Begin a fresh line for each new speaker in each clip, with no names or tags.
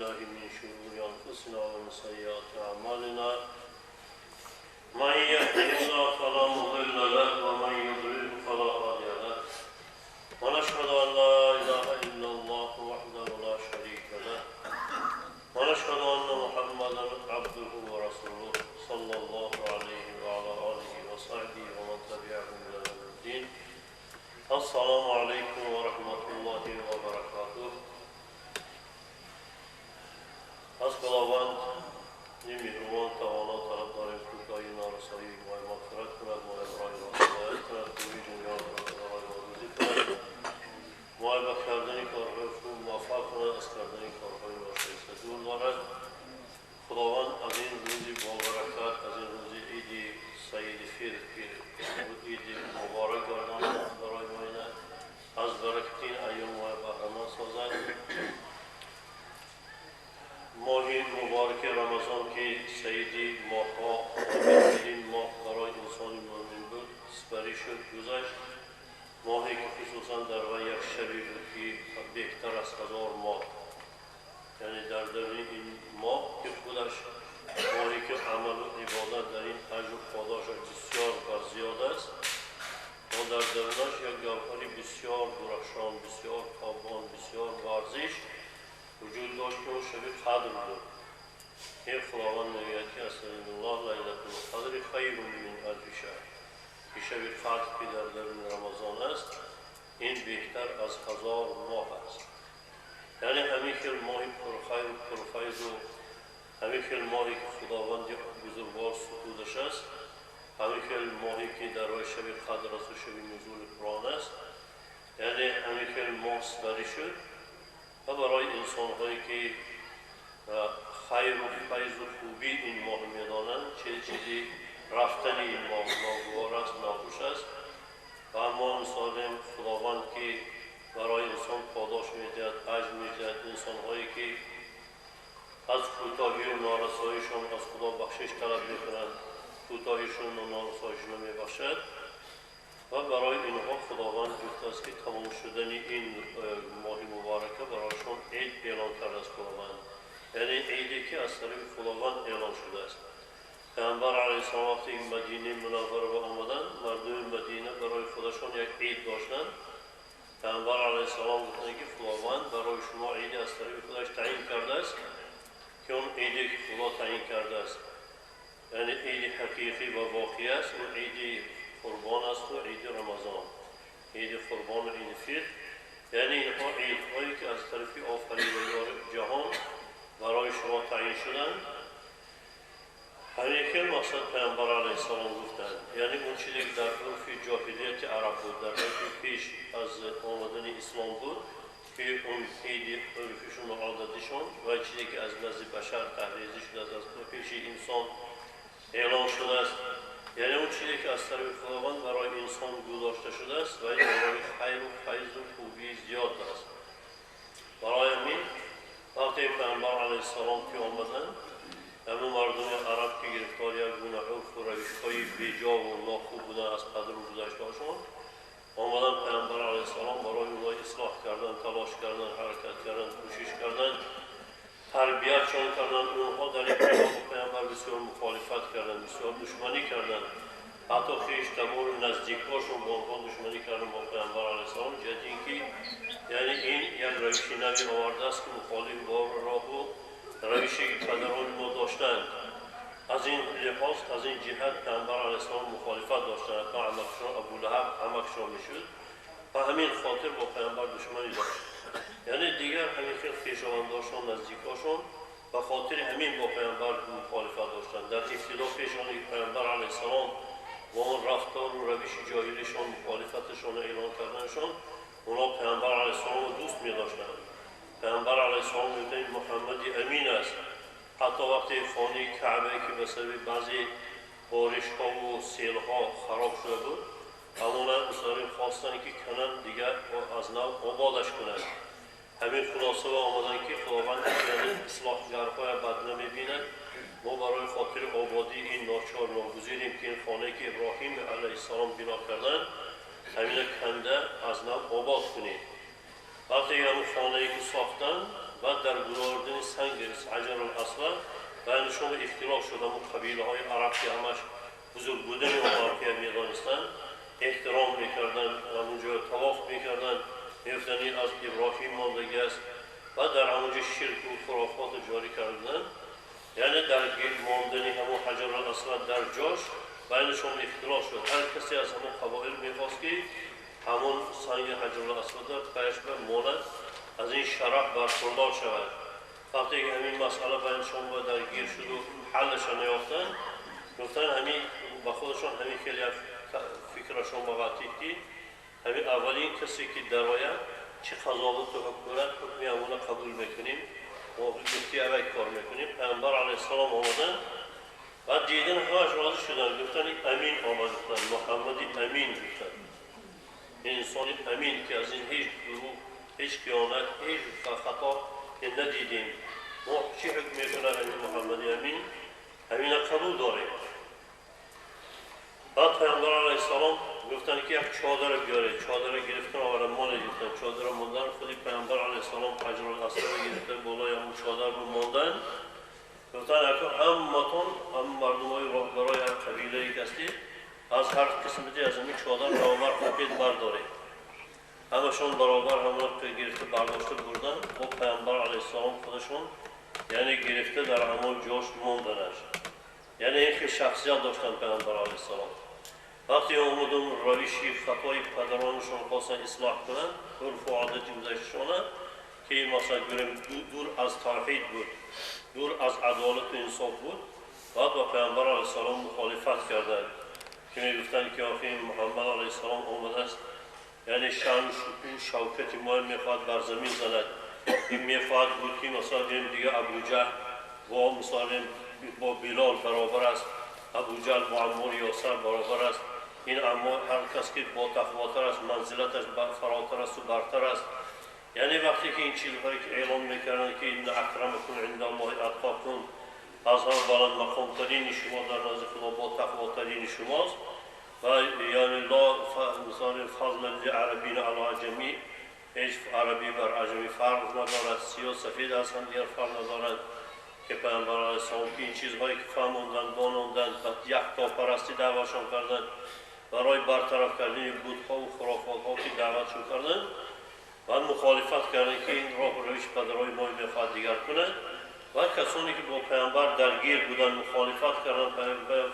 بالله من شرور أنفسنا ومن سيئات أعمالنا من يهده الله فلا مضل له ومن يضلل فلا هادي له ونشهد أن لا إله إلا الله وحده لا شريك له ونشهد أن محمدا عبده ورسوله صلى الله عليه وعلى آله وصحبه ومن تبعهم إلى يوم الدين. السلام عليكم ورحمة الله وبركاته. از خداوند مهربان توانا طلب داریم کوتاهی نارسایی ما مغفرت کند، ما ابراهیم را هدایت کند، توی دنیا را برای ما روزی کند، ما به کردن کارهای خوب موفق کند، از کردن کارهای ناشایسته دور دارد. خداوند از این روزی با برکت، از این روزی عید سعید فطر عید مبارک گرداند برای ما، از برکت این ایام ما بهره‌مند سازد. ماه مبارک رمضان که سیدی ماه‌ها بهترین ماه برای انسان مومن بود سپری شد، گذشت. ماهی که خصوصا در و یک شبی بود که بهتر از 1000 ماه، یعنی در درون این ماه که خودش ماهی که عمل و عبادت در این اجر و پاداش بسیار زیاد است، و در درونش یک گوهر بسیار درخشان، بسیار تابان، بسیار ورزش وجود داشت که اون شب قدر بود. این خداوند میگوید که استغفر الله لیلة القدر خیر من الف شهر، که شب قدر که در درون رمضان است این بهتر از 1000 ماه است. یعنی همین که ماه پرخیر و پرفیض و همین که ماهی که خداوند بزرگوار ستودش است، همین که ماهی که در روی شب قدر است و شب نزول قرآن است، یعنی همین که ماه سپری شد و برای انسان‌هایی که خیر و فیض و خوبی این ماه می‌دانند چیزی رفتن این ماه ناگوار است، ناخوش است. و اما انسان خداوند که برای انسان پاداش می‌دهد، اجر می‌دهد، انسان‌هایی که از کوتاهی و نارساییشان از خدا بخشش طلب می‌کنند، کوتاهیشون و نارساییشون می‌بخشد و برای اینها خداوند گفته است که تمام شدن این ماه مبارکه برایشان عید اعلان کرده است خداوند، یعنی عیدی که از طرف خداوند اعلان شده است. پیامبر علیه السلام وقتی مدینه منوره به آمدند، مردم مدینه برای خودشان یک عید داشتند. پیامبر علیه السلام گفتند که خداوند برای شما عیدی از طرف خودش تعیین کرده است که اون عیدی که خدا تعیین کرده است، یعنی عید حقیقی و واقعی است، اون عید قربان است و عید رمضان، عید قربان و عید فطر، یعنی اینها عیدهایی که از طرف آفریدگار جهان برای شما تعیین شدند. همین که مقصد پیامبر علیه السلام گفتند، یعنی اون چیزی که در عرف جاهلیت عرب بود، در عرف پیش از آمدن اسلام بود، که اون عید عرفشون و عادتشون و چیزی که از نزد بشر تحریزی شده است، از پیش انسان اعلان شده است، یعنی اون چیزی که از طرف خداوند برای انسان گذاشته شده است و این برای خیر و فیض و خوبی زیاد است. برای همین وقتی پیامبر علیه السلام که آمدند، همون مردم عرب که گرفتار یک گونه عرف و روش‌های بیجا و ناخوب بودن از قدر و گذشته‌شان، آمدن پیامبر علیه السلام برای اونها اصلاح کردن، تلاش کردن، حرکت کردن، کوشش کردن، تربیتشان کردن. اونها در این کتاب پیامبر بسیار مخالفت کردن، بسیار دشمنی کردن، حتی خویشتنان و نزدیکاشون با آنها دشمنی کردن با پیامبر علیه السلام، جهت اینکه یعنی این یک روش نوی آورده است که مخالف با راه و روشی که پدران ما داشتند. از این لحاظ، از این جهت پیامبر علیه السلام مخالفت داشتند، تا عمکشان ابولهب عمکشان میشد و همین خاطر با پیامبر دشمنی داشت. یعنی دیگر همین که خویشاونداشان، نزدیکاشان و خاطر همین با پیامبر مخالفت داشتند. در ابتدا پیشانی پیامبر علیه السلام با اون رفتار و روش جاهلیشان مخالفتشان اعلان کردنشان، اونا پیامبر علیه السلام رو دوست می داشتند. پیامبر علیه السلام میگویند محمد امین است. حتی وقتی خانه کعبه که به سبب بعضی بارش‌ها و سیل‌ها خراب شده بود، اونا مصارین خواستن که کنن دیگر از نو آبادش کنند. همین خلاصه و آمدن که خداوند اصلاحگرهای بد نمی‌بیند، ما برای خاطر آبادی این ناچار ناگزیریم که این خانه که ابراهیم علیه السلام بنا کردند، همین کنده از نو آباد کنیم. وقتی همون خانه‌ای که ساختن بعد در گروهاردن سنگ حجر الاسود بینشون اختلاف شد. همون قبیله های عرب که همش بزرگ بودن و واقعیت می‌دانستن احترام میکردن، همونجا طواف میکردن، می‌گفتن این از ابراهیم ماندگی است و در همونجا شرک و خرافات جاری کردن. یعنی در ماندنی همون حجر الاسود در جاش بینشون اختلاف شد. هر کسی از همون قبایل میخواست که همون سنگ حجر الاسود پیش بماند، از این شرف برخوردار شود. وقتی که همین مسئله بینشون درگیر شد و حلش نیافتن، گفتن همین با خودشون همین خیلی فکرشون مغلطی که همین اولین کسی که در آید چه قضاوت و حکمت حکمی همونه قبول میکنیم و گفتی اوی کار میکنیم. پیامبر علیه السلام آمدن و دیدن همش راضی شدن، گفتن امین آمد، گفتن محمدی امین، گفتن انسانی امین که از این هیچ دروغ، هیچ خیانت، هیچ خطا ندیدیم. ما چی حکم میکنه همین محمدی امین؟ همین قبول داریم. بعد پیامبر علیه السلام گفتن که یک چادر بیاره، چادر گرفتن آورد مال گرفتن، چادر موندن. خودی پیامبر علیه السلام حجر الاسود گرفتن بالای همون چادر رو موندن. گفتن اکنون همتون هم مردمای برای هر قبیله ای هستی از هر قسمتی از همین چادر برابر خودید بردارید. همشون برابر همون گرفته برداشته بردن و پیامبر علیه السلام خودشون یعنی گرفته در همون جاش موندنش. یعنی این که شخصیت داشتن پیامبر علیه السلام. وقتی اومدن روشی خطای پدرانشون خواستن اصلاح کنن، عرف و عادت گذشتشونه که مثلا دور از توحید بود، دور از عدالت و انصاف بود، بعد با پیامبر علیه السلام مخالفت کردند که میگفتن که آخه محمد علیه السلام آمده است یعنی شان و شوکت ما میخواد بر زمین زند. این میخواد بود که مثلا دیگه ابوجهل و مثلا با بلال برابر است، ابوجهل با عمار یاسر برابر است. این اما هر کس که با تقواتر است منزلتش فراتر است و برتر است. یعنی وقتی که این چیزهایی که اعلام میکردن که این اکرمکم عند الله اتقاکم، از هم بلند مقامترین شما در نزد خدا با تقواترین شماست و یعنی لا مثال فضل لعربین علی عجمی، هیچ عربی بر عجمی فرق ندارد، سیاه سفید از هم دیگر فرق ندارد. که پیامبر علیه السلام که این چیزهایی که فهموندن دانوندن و یکتاپرستی دعوتشون کردن، برای برطرف کردن بت‌ها و خرافات‌ها که دعوتشون کردن و مخالفت کردن که این راه و روش پدرای ما میخواد دیگر کنه و کسانی که با پیامبر درگیر بودن مخالفت کردن،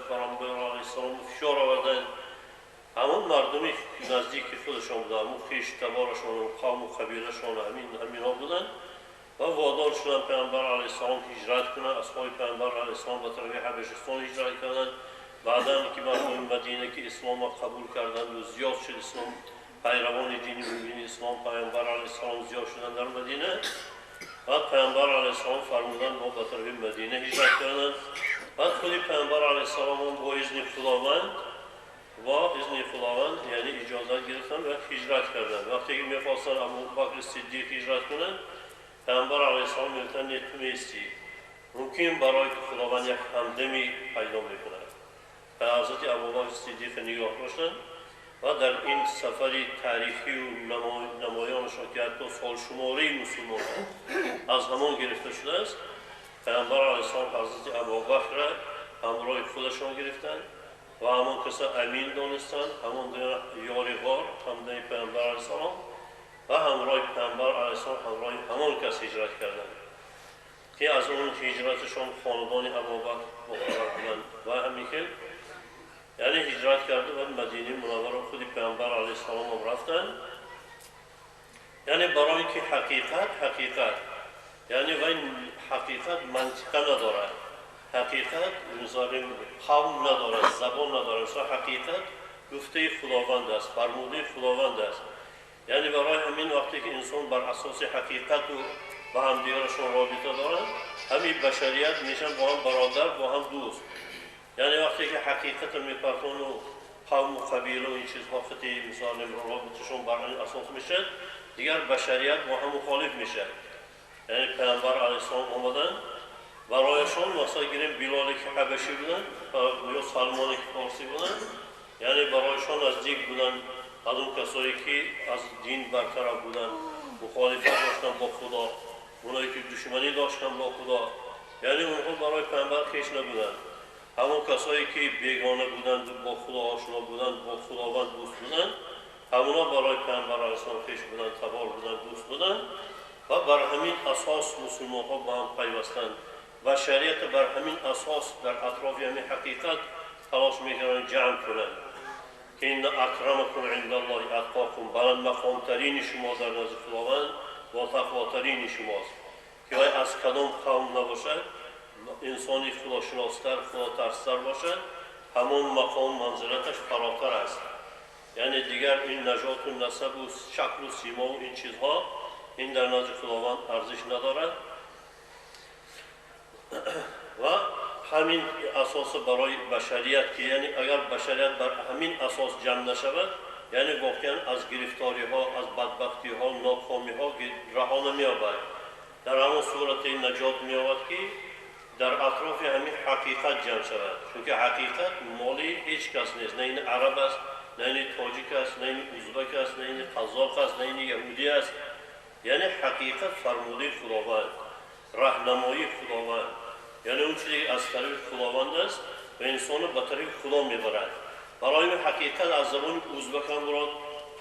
پیامبر علیه السلام فشار آوردن. همون مردمی نزدیک خودشون بودن، همون خویشتوارشون و قوم و قبیلهشون همینا بودن و وادار شدن پیامبر علیه السلام هجرت کنن. اصحاب پیامبر علیه السلام به طرف حبشستان هجرت کردن. بعداً که مردم مدینه که اسلام را قبول کردند و زیاد شد اسلام، پیروان دین مبین اسلام پیامبر علیه السلام زیاد شدن در مدینه. بعد پیامبر علیه السلام فرمودن ما به طرف مدینه هجرت کردند. بعد خودی پیامبر علیه السلام با اذن خداوند یعنی اجازه گرفتن و هجرت کردند. وقتی که می‌خواستن ابوبکر صدیق هجرت کنند، پیامبر علیه السلام میگفتن تو میستی، ممکن برای خداوند یک همدمی پیدا میکنه. به حضرت ابوبکر صدیق نگاه داشتن و در این سفری تاریخی و نمایانشان که حتی سال شماری مسلمان از همان گرفته شده است، پیامبر علیه السلام حضرت ابوبکر را همراه خودشان گرفتن و همون کسی امین دانستن، همون یار غار همدن پیامبر علیه السلام و همراه پیامبر علیه السلام همراه همون کس هجرت کردند که از اون هجرتشان خاندان ابوبکر مقرر بودند و همین که یعنی هجرت کرده و مدینه منوره خودی پیامبر علیه السلام هم رفتن. یعنی برای اینکه حقیقت یعنی و این حقیقت منطقه نداره، حقیقت مثلا قوم نداره، زبان نداره، مثلا حقیقت گفته خداوند است، فرموده خداوند است. یعنی برای همین وقتی که انسان بر اساس حقیقت و با هم دیگرشون رابطه دارن، همین بشریت میشن با هم برادر، با هم دوست. یعنی وقتی که حقیقت میپرتون و قوم و قبیله و این چیزها خطی مثلا رابطشون بر این اساس میشه، دیگر بشریت با هم مخالف میشه. یعنی پیامبر علیه السلام آمدن برایشون مثلا گیریم بلالی که حبشی بودن یا سلمانی که فارسی بودن، یعنی برایشون نزدیک بودن از اون کسایی که از دین برطرف بودن مخالفت داشتن با خدا، اونایی که دشمنی داشتن با خدا، یعنی اونها برای پیامبر خویش نبودن. همون کسایی که بیگانه بودند، با خدا آشنا بودند، با خداوند دوست بودند، همونا برای پیامبر علیه السلام خویش بودند، تبار بودند، دوست بودند و بر همین اساس مسلمان ها با هم پیوستند و شریعت بر همین اساس در اطراف همین حقیقت تلاش میکردند جمع کنند که این اکرمکم عند الله اتقاکم، بلند مقام ترین شما در نزد خداوند با تقواترین شماست. که از کدام قوم نباشد انسانی خداشناستر، خدا ترستر باشد، همون مقام منزلتش فراتر است. یعنی دیگر این نجات و نسب و شکل و سیما و این چیزها این در نزد خداوند ارزش ندارد و همین اساس برای بشریت که یعنی اگر بشریت بر همین اساس جمع نشود یعنی واقعا از گرفتاری ها، از بدبختی ها، ناکامی ها رها نمی‌یابد. در همون صورت نجات می‌یابد که در اطراف همین حقیقت جمع شود، چون که حقیقت مالی هیچ کس نیست، نه این عرب است، نه این تاجیک است، نه این ازبک است، نه این قزاق است، نه این یهودی است. یعنی حقیقت فرموده خداوند، راهنمایی خداوند، یعنی اون چیزی از طریق خداوند است و انسان به طریق خدا میبرد. برای این حقیقت از زبان ازبک هم برات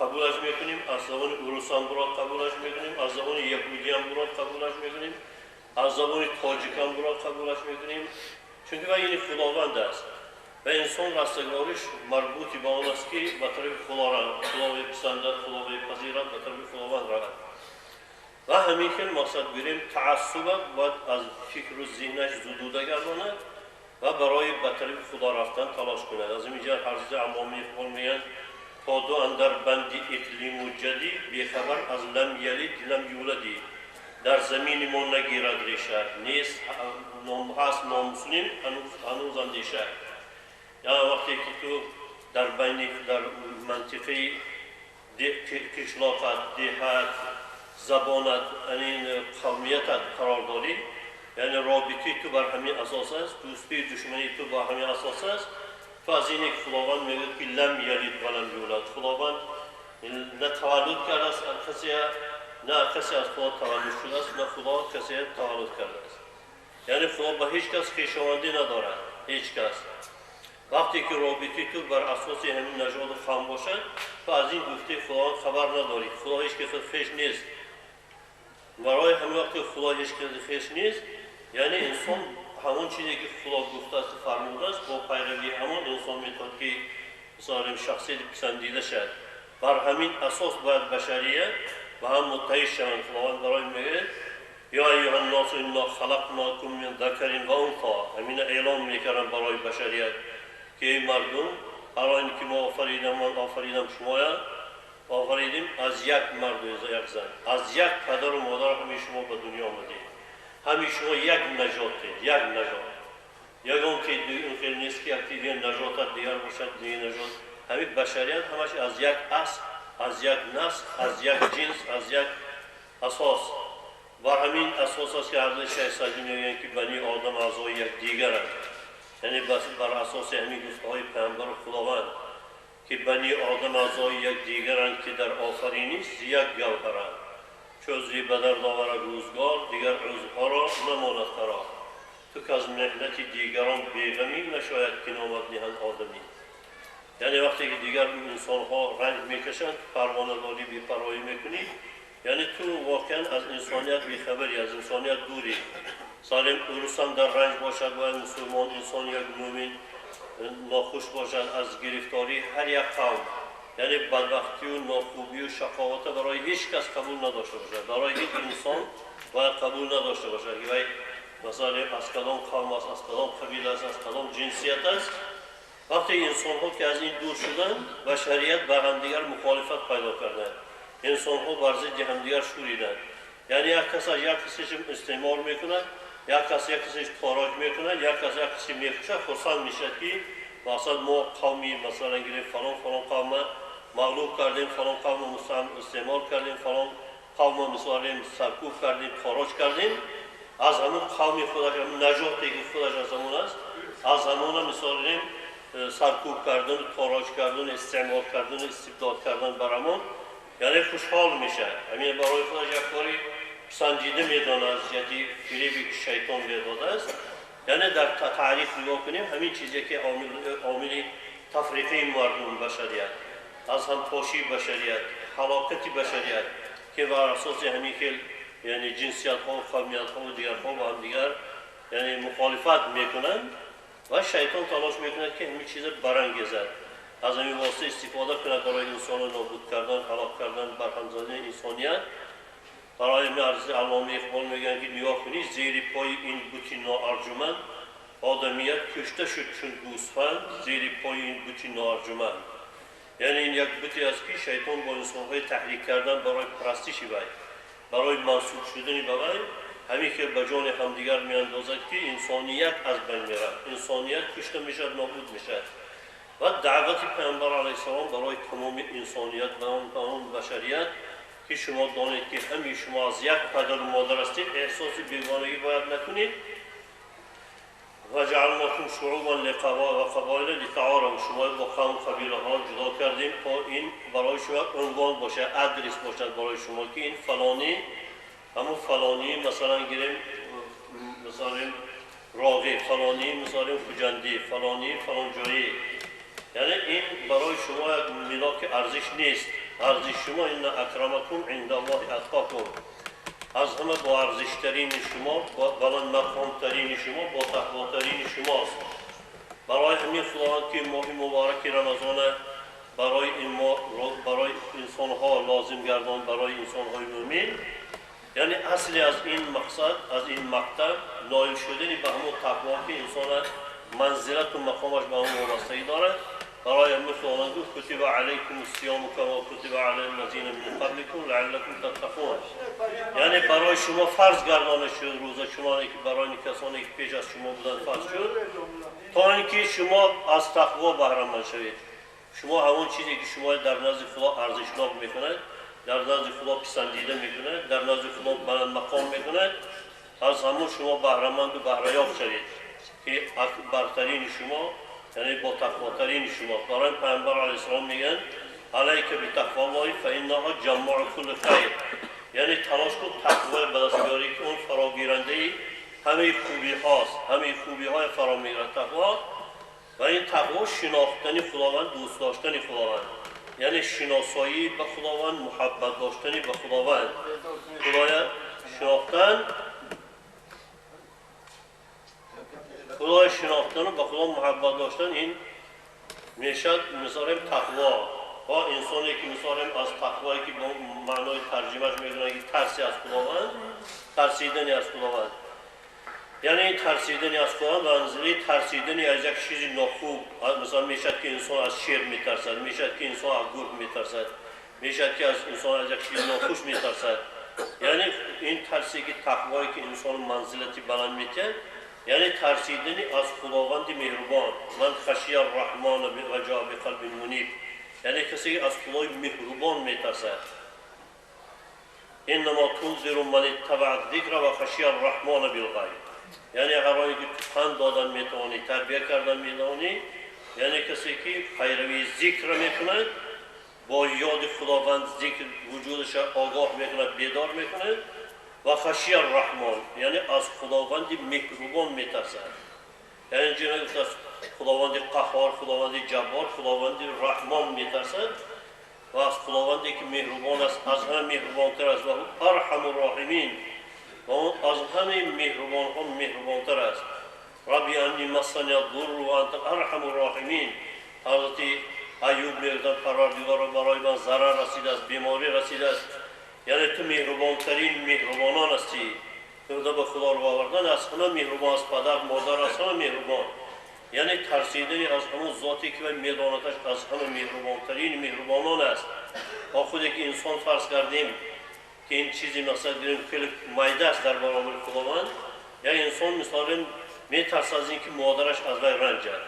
قبولش میکنیم، از زبان روس هم برات قبولش میکنیم، از زبان یهودی هم برات قبولش میکنیم، از زبان تاجیک هم برات قبولش میکنیم، چون که این خداوند است و انسان رستگاریش مربوط به آن است که به طریق خدا بپسندد، خدا بپذیرد، به طریق خداوند رود. و همین که مقصد بریم تعصب باید از فکر و ذهنش زدوده گرداند و برای به طریق خدا رفتن تلاش کند. از اینجا حضرت عمامی اقبال میگن تا دو اندر بندی اقلیم و جدی بیخبر از لم یلید لم یولدی، در زمین ما نگیرد ریشه، نیست هست نامسلم هنوز اندیشه. یعنی وقتی که تو در منطقه کشلاقت، دهت، زبانت، یعنی قومیتت قرار داری، یعنی رابطی تو بر همین اساس است، دوستی دشمنی تو بر همین اساس است، تو از این خداوند میگه که لم یلید و لم یولد، خداوند نه تولد کرده است کسی، نه کسی از خدا تولد شده است، نه خدا کسی تولد کرده است. یعنی خدا با هیچ کس خویشاوندی ندارد، هیچ کس. وقتی که رابطی تو بر اساس همین نژاد قوم باشد، تو از این گفته خدا خبر نداری، خدا هیچ کس خویش نیست. برای همین وقتی خدا هیچ کس خویش نیست، یعنی انسان همون چیزی که خدا گفته است فرموده است با پیروی همون انسان میتواند که مثلا شخصیت پسندیده شد. بر همین اساس باید بشریت و هم متحد شوند. خداوند برای میگه یا ایها الناس انا خلقناکم من ذکر و انثی، همین اعلام میکردن برای بشریت که ای مردم، برای اینکه ما آفریدم شما آفریدیم از یک مرد و یک زن، از یک پدر و مادر همین شما به دنیا آمدید، همین شما یک نژادید، یک نژاد. یگان که این خیلی نیست که دیگه نژاد دیگر باشد، دیگه نژاد. همین بشریت همش از یک اصل، از یک نسل، از یک جنس، از یک اساس. و همین اساس است که حضرت شیخ سعدی میگن که بنی آدم اعضای یک دیگرند، یعنی بس بر اساس همین گفته‌های پیامبر خداوند که بنی آدم اعضای یک دیگرند که در آفرینش یک گوهرند، چو زی بدر داورد روزگار دیگر روزها را نماند قرار، تو که از مهنت دیگران بیغمی نشاید که نامد نهند آدمی. یعنی وقتی که دیگر انسان ها رنج میکشند، پروانه داری بی‌پروایی میکنی، یعنی تو واقعا از انسانیت بیخبری، از انسانیت دوری. سالم درستم در رنج باشد، باید مسلمان انسان یک مومن ناخوش باشد از گرفتاری هر یک قوم، یعنی بدبختی و ناخوبی و شقاوت برای هیچ کس قبول نداشته باشد، برای هیچ انسان باید قبول نداشته باشد که مثلا از کدام قوم است، از کدام قبیله است، از کدام جنسیت است. وقتی انسان ها که از این دور شدن و شریعت بر همدیگر مخالفت پیدا کردند، انسان ها بر ضد همدیگر شوریدند، یعنی یک کس از یک کسیش استعمار میکند، یک کس یک کسیش تاراج میکند، یک کس یک کسی میکشد، خرسند میشد که مثلا ما قومی مثلا گرفت فلان قوم مغلوب کردیم، فلان قوم استعمار کردیم، فلان قوم مثلا سرکوب کردیم، تاراج کردیم، از همون قومی خودش، همون نژادی که خودش از همون است، از همون مثلا سرکوب کردن، تاراج کردن، استعمار کردن، استبداد کردن برامون یعنی خوشحال میشه. همین برای خودش یک کاری سنجیده میدانه از جدی فریبی که شیطان داده است. یعنی در تعریف نگاه کنیم همین چیزی که عامل تفریقه مردم بشریت، از هم پاشی بشریت، حلاکت بشریت که بر اساس همین که یعنی جنسیت ها و قومیت ها و دیگر ها با هم دیگر یعنی مخالفت میکنن و شیطان تلاش میکنه که همین چیز برانگیزد، از همین واسطه استفاده کنه برای انسان نابود کردن، هلاک کردن، برهم زدن انسانیت. برای همین عرض علامه اقبال میگن که نگاه کنید زیر پای این بوتی ناارجمند آدمیت کشته شد چون گوسفند زیر پای این بوتی ناارجمند. یعنی این یک بوتی است که شیطان با انسانهای تحریک کردن برای پرستش وی، برای منصوب شدن به وی، همین که به جان همدیگر میاندازد که انسانیت از بین میرد، انسانیت کشته میشد، نابود میشد. و دعوت پیامبر علیه السلام برای تمام انسانیت و اون بشریت که شما دانید که همین شما از یک پدر و مادر هستید، احساس بیگانگی باید نکنید. و جعلناکم شعوبا و قبایل لتعارفوا، شما با قوم قبیله ها جدا کردیم تا این برای شما عنوان باشه، ادرس باشد برای شما که این فلانی، همون فلانی مثلا گیریم مثلا راغب، فلانی مثلا خوجندی، فلانی فلان جایی. یعنی این برای شما یک ملاک ارزش نیست. ارزش شما این اکرمکم عند الله اتقاکم، از همه با ارزشترین شما، بلند مقامترین شما، با تقواترین شماست. برای همین خداوند که ماه مبارک رمضان برای انسان ها لازم گردان، برای انسان های مومن، یعنی اصلی از این مقصد، از این مقطع نائل شدن به همون تقوا که انسان منزلت و مقامش به همون وابستگی داره. برای همین خداوند گفت کتب علیکم الصیام کما کتب علی الذین من قبلکم لعلکم تتقون. یعنی برای شما فرض گردانده شد روزه چنانه که برای کسانی که پیش از شما بودن فرض شد، تا اینکه شما از تقوا بهره مند شوید. شما همون چیزی که شما در نزد خدا ارزشناک میکند، در نزد خدا پسندیده میکند، در نزد خدا بلند مقام میکند، از همون شما بهره مند و بهره یافت شوید که برترین شما یعنی با تقواترین شما. برای پیامبر علیه السلام میگن علیک بتقوا الله فانها جمع کل خیر، یعنی تلاش کن تقوا به دست بیاری که اون فراگیرنده همه خوبی هاست، همه خوبی های فرا میگیرد تقوا. و این تقوا شناختن خداوند، دوست داشتن خداوند، یعنی شناسایی به خداوند، محبت داشتن به خداوند، خدای شناختن، خدای شناختن و به خدا محبت داشتن. این میشد مثلا تقوا. و انسانی که مثلا از تقوایی که با معنای ترجمهش میدونه که ترسی از خداوند، ترسیدنی از خداوند، یعنی ترسیدنی از خداوند و انزلی ترسیدنی از یک چیزی ناخوب. مثلا میشد که انسان از شیر میترسد، میشد که انسان از گرگ میترسد، میشد که از انسان از یک چیز ناخوش میترسد. یعنی این ترسی که تقوایی که انسان منزلتی بلند میده، یعنی ترسیدنی از خداوند مهربان. من خشی الرحمن و جاء بقلب منیب، یعنی کسی که از خدای مهربان میترسد. انما تنذر من اتبع الذکر و خشی الرحمن بالغیب، یعنی هرایی که پند دادن میتوانی، تربیه کردن میتوانی، یعنی کسی که پیروی ذکر میکند، با یاد خداوند ذکر وجودش آگاه میکند، بیدار میکند. و خشی الرحمن یعنی از خداوند مهربان میترسد. یعنی جناب از خداوند قهار، خداوند جبار، خداوند رحمان میترسد و از خداوندی که مهربان است، از همه مهربانتر است و او ارحم الراحمین، و اون از همه مهربان ها مهربانتر است. ربی انی مسنی الضر و انت ارحم الراحمین. حضرت ایوب میگوید پروردگار برای من ضرر رسیده است، بیماری رسیده است، یعنی تو مهربانترین مهربانان هستی. تو به خدا رو آوردن از همه مهربان است، پدر مادر از همه مهربان. یعنی ترسیدنی از همون ذاتی که میدانتش از همه مهربانترین مهربانان است. با خودی که انسان فرض کردیم که این چیزی مثلا دیدیم خیلی مایده است در برابر خداوند، یعنی انسان مثلا میترسد از اینکه مادرش از وی رنجد،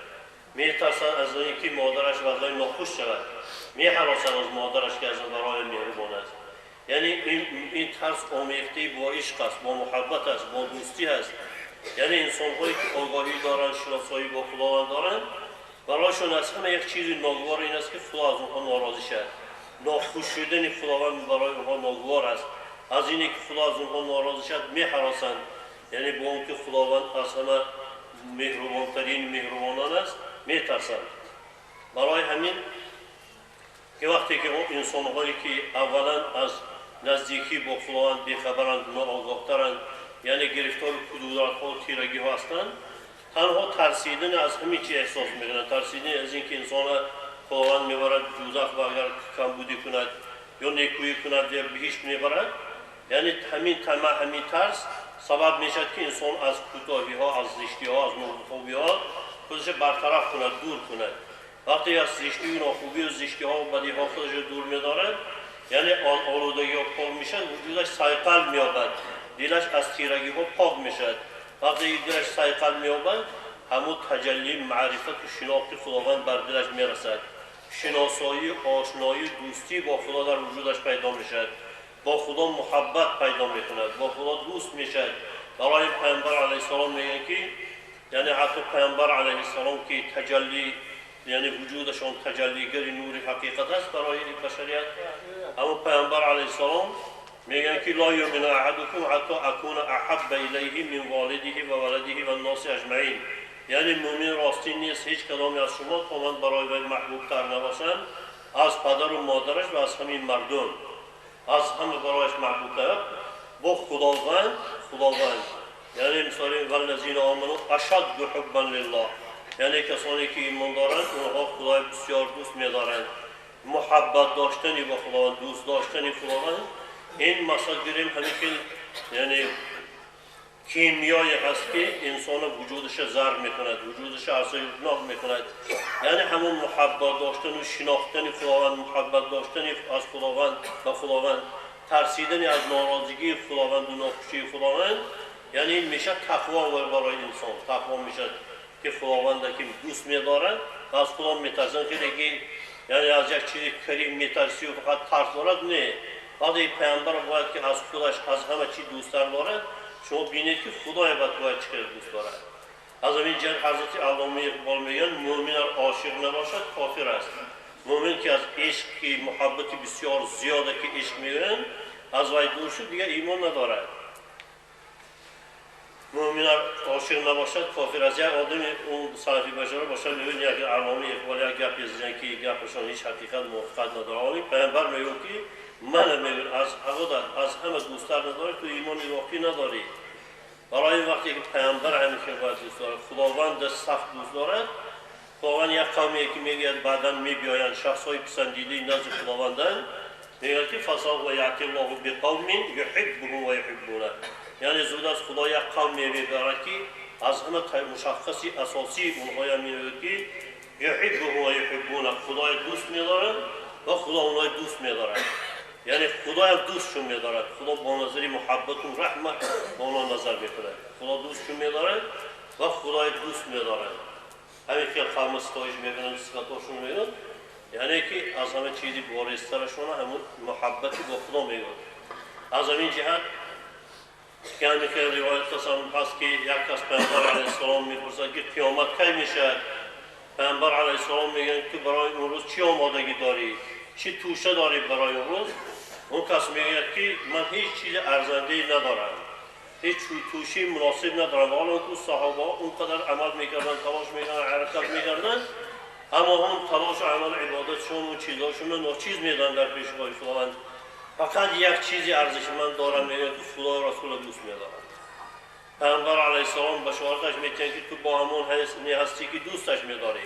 میترسد از اینکه مادرش از وی ناخوش شود، میهراسد از مادرش که از برای مهربان است. یعنی این ترس آمیخته با عشق است، با محبت است، با دوستی است. یعنی انسان هایی که آگاهی دارند، شناسایی با خداوند دارند، برایشون از همه یک چیز ناگوار این است که خدا از اونها ناراضی شد. ناخوش شدن خداوند برای اونها ناگوار است. از اینی که خدا از اونها ناراض شد می‌هراسند، یعنی با اون که خداوند از همه مهربانترین مهربانان است میترسند. برای همین که وقتی که اون انسان‌هایی که اولا از نزدیکی با خداوند بی‌خبرند، ناآگاه‌ترند، یعنی گرفتار کدورت‌ها و تیرگی‌ها هستند، تنها ترسیدن از همه چی احساس می‌کنند. ترسیدن از اینکه انسان خداوند میبرد دوزخ و اگر کمبودی کند یا نیکویی کند یا بهشت میبرد. یعنی همین طمع، همین ترس سبب میشد که انسان از کوتاهی‌ها، از زشتی‌ها، از ناخوبی‌ها خودش برطرف کند، دور کند. وقتی از زشتی و ناخوبی و زشتی‌ها و بدی‌ها خودش دور می‌دارد، یعنی آن آلودگی‌ها پاک میشد، وجودش صیقل می‌یابد، دلش از تیرگی‌ها پاک میشد. وقتی دلش صیقل می‌یابد، همون تجلی معرفت و شناخت خداوند بر دلش میرسد. شناسایی، آشنایی، دوستی با خدا در وجودش پیدا میشد. با خدا محبت پیدا میکند، با خدا دوست میشد. برای پیامبر علیه السلام میگن که یعنی حتی پیامبر علیه السلام که تجلی، یعنی وجودشان تجلیگر نور حقیقت است برای بشریت، اما پیامبر علیه السلام میگن که لا یؤمن احدکم حتی اکون احب الیه من والده و ولده و الناس اجمعین. یعنی مومن راستی نیست هیچ کدامی از شما تا من برای وی محبوب تر نباشم از پدر و مادرش و از همین مردم، از همه برایش محبوب تر با خداوند. یعنی مثال والذین آمنوا اشد حبا لله، یعنی کسانی که ایمان دارند اونها خدای بسیار دوست می‌دارند. محبت داشتنی با خداوند، دوست داشتنی خداوند، این مثال گیریم همین که یعنی کیمیایی هست که انسان وجودش زر میکند، وجودش ارزشمند میکند. یعنی همون محبت داشتن و شناختن خداوند، محبت داشتن از خداوند و خداوند، ترسیدن از ناراضگی خداوند و ناخوشی خداوند، یعنی این میشه تقوا برای انسان. تقوا میشه که خداوند که دوست می‌دارد و از خدا میترسن. خیلی یعنی از یک چیز کریم میترسی و فقط ترس دارد، نه. وقتی پیامبر باید که از خودش از همه چی دوست‌تر دارد، شما بینید که خدای باید چقدر دوست دارد. از همین جهت حضرت علامه اقبال میگن مؤمن عاشق نباشد کافر است. مؤمن که از عشق محبتی بسیار زیاده که عشق میگن از وی دور شد دیگه ایمان ندارد. مؤمن عاشق نباشد کافر است. یک آدم اون سلفی بشره باشه میبینی یک علامه اقبال یک گپ زدن که گپشان هیچ حقیقت موافقت نداره. پیامبر میگه که من میگم از همه دوست‌تر نداری، تو ایمان واقعی نداری. برای وقتی که پیامبر همیشه باید دوست دارد، خداوند سخت دوست دارد. خداوند یک قومی که میگوید بعداً میبیایند شخص‌های پسندیده نزد خداوندند، میگوید که فسوف یأتی الله بقوم یحبهم و یحبونه. یعنی زود از خدا یک قوم میبرد که از همه مشخصی اساسی اونها میگوید که یحبهم و یحبونه، خدای دوست می‌دارد و خدا اونها دوست می‌دارد. یعنی خدا هم دوستشون می‌دارد. خدا با نظر محبت و رحمت با اونها نظر می‌کند. خدا دوستشون می‌دارد و خدای دوست می‌دارد. همین که قوم ستایش می‌کنند، صفاتشون می‌گن، یعنی که از همه چیزی بارزترشون همون محبتی با خدا می‌گن. از همین جهت که همین که روایت تصمیم هست که یک از پیامبر علیه السلام می‌پرسد که قیامت کی میشه؟ پیامبر علیه السلام میگن که برای اون روز چی آمادگی داری؟ چی توشه داری برای اون روز؟ اون کس میگه که من هیچ چیز ارزنده‌ای ندارم، هیچ توشی مناسب ندارم. حالا اون صحابه اونقدر عمل میکردن، تلاش میکردن، حرکت میکردن، اما هم تلاش و عمل عبادتشون و چیزاشون ناچیز میدن در پیشگاه خداوند. فقط یک چیزی ارزشمند دارم، میگه که خدا و رسول دوست میدارم. پیامبر علیه السلام بشارتش میگه که تو با همون هستی که دوستش میداری،